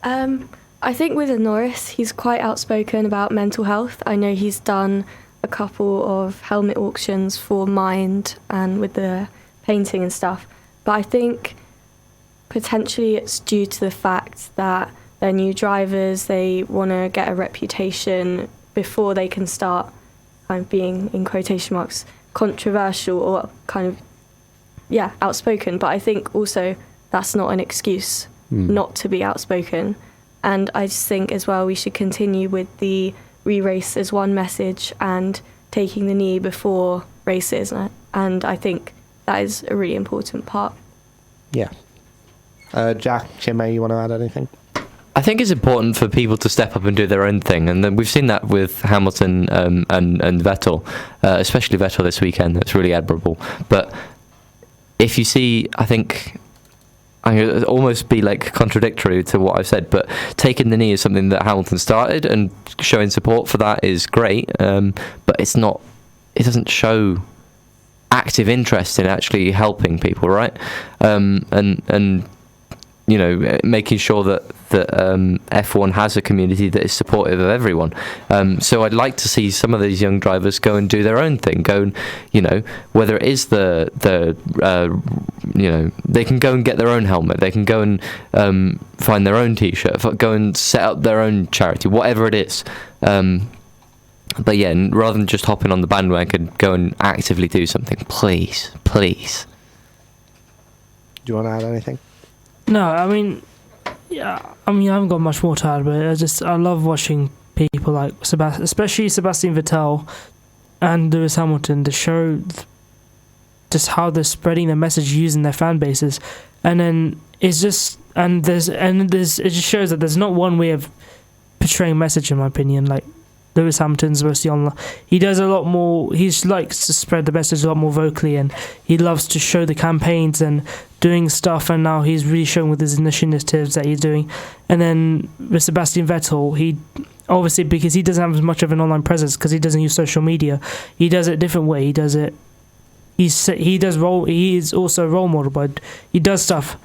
Speaker 4: I think with Norris, he's quite outspoken about mental health. I know he's done a couple of helmet auctions for Mind and with the painting and stuff. But I think potentially it's due to the fact that they're new drivers, they want to get a reputation before they can start kind of being, in quotation marks, controversial or kind of, outspoken. But I think also that's not an excuse not to be outspoken. And I just think as well we should continue with the re-race as one message and taking the knee before races. And I think that is a really important part.
Speaker 1: Yeah. Jack, Chinmay, you want to add anything?
Speaker 2: I think it's important for people to step up and do their own thing, and then we've seen that with Hamilton and Vettel, especially Vettel this weekend. That's really admirable. But if you see, I think I'm going to almost be like contradictory to what I've said, but taking the knee is something that Hamilton started, and showing support for that is great. But it's not. It doesn't show active interest in actually helping people, right? And you know, making sure that F1 has a community that is supportive of everyone. So I'd like to see some of these young drivers go and do their own thing. Go and, you know, whether it is you know, they can go and get their own helmet. They can go and find their own T-shirt. Go and set up their own charity, whatever it is. But yeah, rather than just hopping on the bandwagon, go and actively do something. Please.
Speaker 1: Do you want to add anything?
Speaker 3: No, I mean, I haven't got much more to add, but I love watching people like especially Sebastian Vettel and Lewis Hamilton to show just how they're spreading their message using their fan bases, and then it's just it just shows that there's not one way of portraying message, in my opinion. Like Lewis Hamilton's mostly on. He does a lot more. He likes to spread the message a lot more vocally, and he loves to show the campaigns and doing stuff. And now he's really showing with his initiatives that he's doing. And then with Sebastian Vettel, he obviously, because he doesn't have as much of an online presence because he doesn't use social media, he does it a different way. He does it. He is also a role model, but he does stuff.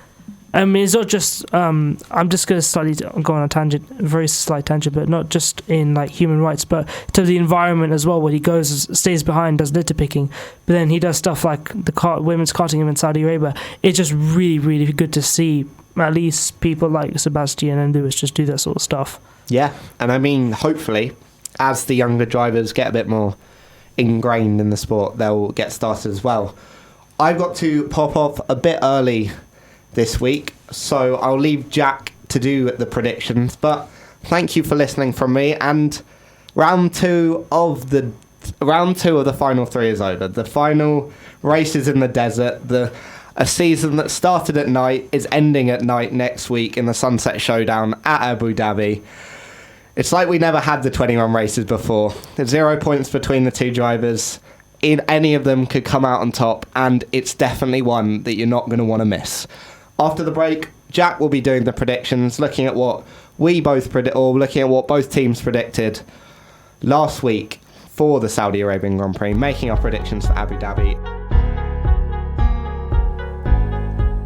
Speaker 3: I mean, it's not just. I'm just going to slightly go on a tangent, a very slight tangent, but not just in like human rights, but to the environment as well. Where he stays behind, does litter picking, but then he does stuff like the women's karting in Saudi Arabia. It's just really, really good to see at least people like Sebastian and Lewis just do that sort of stuff.
Speaker 1: Yeah, and I mean, hopefully, as the younger drivers get a bit more ingrained in the sport, they'll get started as well. I've got to pop off a bit early this week, so I'll leave Jack to do the predictions, but thank you for listening from me. And round two of the final three is over. The final races in the desert, a season that started at night is ending at night next week in the Sunset Showdown at Abu Dhabi. It's like we never had the 21 races before. There's 0 points between the two drivers. In any of them could come out on top, and it's definitely one that you're not going to want to miss. After the break, Jack will be doing the predictions, looking at what looking at what both teams predicted last week for the Saudi Arabian Grand Prix, making our predictions for Abu Dhabi.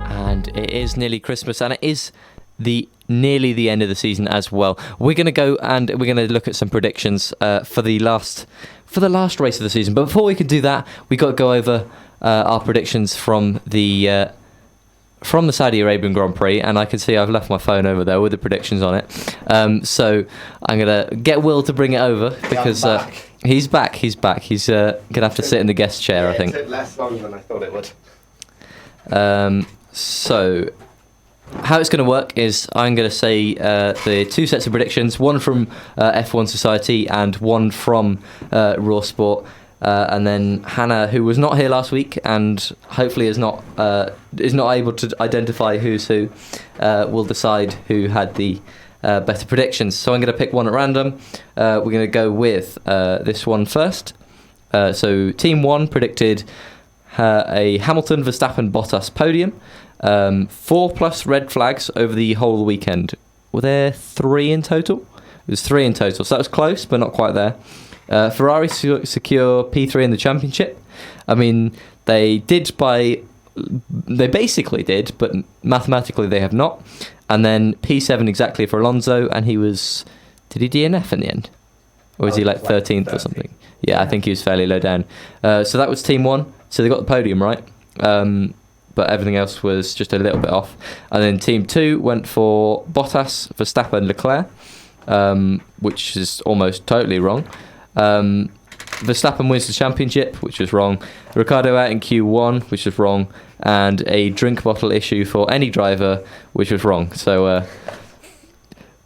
Speaker 2: And it is nearly Christmas, and it is nearly the end of the season as well. We're going to go and we're going to look at some predictions for the last race of the season. But before we can do that, we got to go over our predictions from the Saudi Arabian Grand Prix, and I can see I've left my phone over there with the predictions on it. So I'm going to get Will to bring it over because he's back. He's going to have to sit in the guest chair, I think.
Speaker 1: It took less long than I thought it would.
Speaker 2: So how it's going to work is I'm going to say the two sets of predictions, one from F1 Society and one from Raw Sport. And then Hannah, who was not here last week and hopefully is not able to identify who's who, will decide who had the better predictions. So I'm going to pick one at random. We're going to go with this one first. So Team 1 predicted a Hamilton, Verstappen, Bottas podium. 4+ red flags over the whole weekend. Were there 3 in total? It was 3 in total, so that was close, but not quite there. Ferrari secure P3 in the championship. I mean, they basically did, but mathematically they have not. And then P7 exactly for Alonso, and did he DNF in the end? Or was he like 13th or something? Yeah, I think he was fairly low down. So that was Team 1. So they got the podium, right? but everything else was just a little bit off. And then Team 2 went for Bottas, Verstappen, Leclerc, which is almost totally wrong. Verstappen wins the championship, which was wrong. Ricciardo out in Q1, which was wrong. And a drink bottle issue for any driver, which was wrong. So,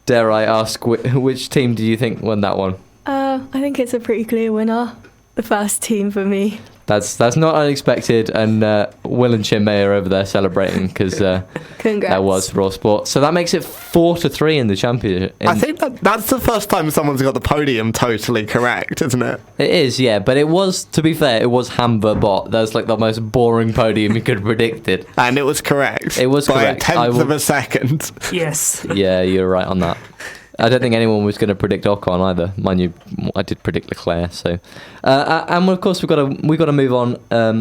Speaker 2: dare I ask, which team do you think won that one?
Speaker 4: I think it's a pretty clear winner. The first team for me.
Speaker 2: That's not unexpected, and Will and Chinmay are over there celebrating because
Speaker 4: Congrats.
Speaker 2: that was Raw Sport. So that makes it 4-3 in the championship.
Speaker 1: I think that's the first time someone's got the podium totally correct, isn't it?
Speaker 2: It is, yeah, but it was, to be fair, it was Hamber Bot. That's like the most boring podium you could have predicted.
Speaker 1: And it was correct.
Speaker 2: It was
Speaker 1: by
Speaker 2: correct.
Speaker 1: a tenth of a second.
Speaker 3: Yes.
Speaker 2: Yeah, you're right on that. I don't think anyone was going to predict Ocon either. Mind you, I did predict Leclerc. So, and of course we've got to move on.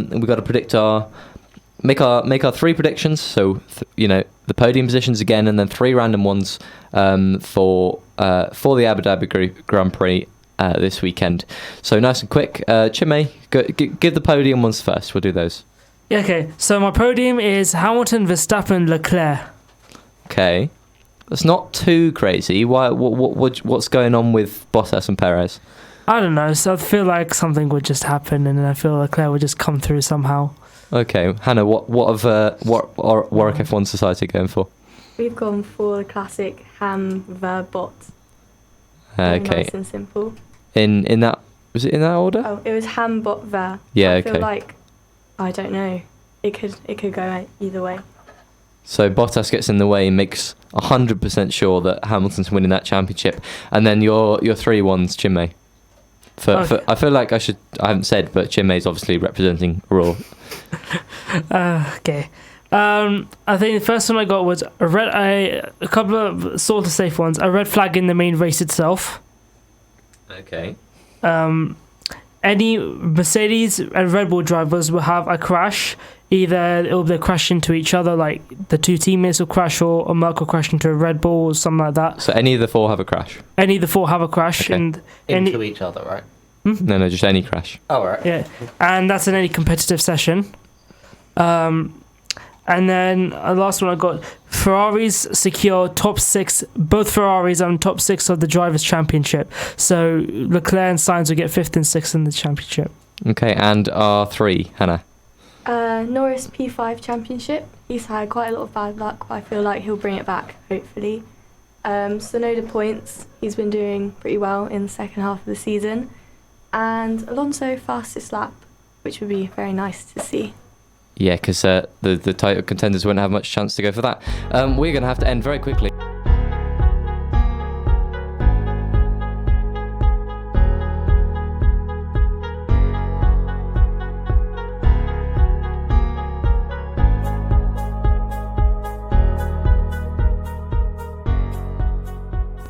Speaker 2: We've got to predict make our 3 predictions. So the podium positions again, and then 3 random ones for the Abu Dhabi Grand Prix this weekend. So nice and quick. Chinmay, give the podium ones first. We'll do those.
Speaker 3: Yeah, okay, so my podium is Hamilton, Verstappen, Leclerc.
Speaker 2: Okay. That's not too crazy. Why? What's going on with Bottas and Perez?
Speaker 3: I don't know. So I feel like something would just happen, and then I feel like Leclerc would just come through somehow.
Speaker 2: Okay, Hannah, what are Warwick F1 Society going for?
Speaker 4: We've gone for the classic ham ver bot.
Speaker 2: Okay.
Speaker 4: Nice and simple.
Speaker 2: In that, was it in that order?
Speaker 4: Oh, it was ham bot ver.
Speaker 2: Yeah.
Speaker 4: I feel like, I don't know. It could go either way.
Speaker 2: So Bottas gets in the way and makes 100% sure that Hamilton's winning that championship. And then your 3 ones, Chinmay. For I feel like I haven't said, but Chinmay's obviously representing Raw.
Speaker 3: Okay. I think the first one I got was a couple of sort of safe ones. A red flag in the main race itself.
Speaker 2: Okay.
Speaker 3: Any Mercedes and Red Bull drivers will have a crash. Either it'll be a crash into each other, like the 2 teammates will crash, or a Merc will crash into a Red Bull or something like that.
Speaker 2: So any of the 4 have a crash?
Speaker 3: Any of the 4 have a crash.
Speaker 2: Okay.
Speaker 3: And
Speaker 6: Into each other, right?
Speaker 2: No, just any crash.
Speaker 6: Oh, right.
Speaker 3: Yeah, and that's in any competitive session. And then the last one I got, Ferraris secure top 6, both Ferraris are in top 6 of the Drivers' Championship. So Leclerc and Sainz will get 5th and 6th in the championship.
Speaker 2: Okay, and R3, Hannah.
Speaker 4: Norris P5 Championship. He's had quite a lot of bad luck, but I feel like he'll bring it back, hopefully. Sonoda Points, he's been doing pretty well in the second half of the season. And Alonso fastest lap, which would be very nice to see.
Speaker 2: Yeah, because the title contenders won't have much chance to go for that. We're going to have to end very quickly.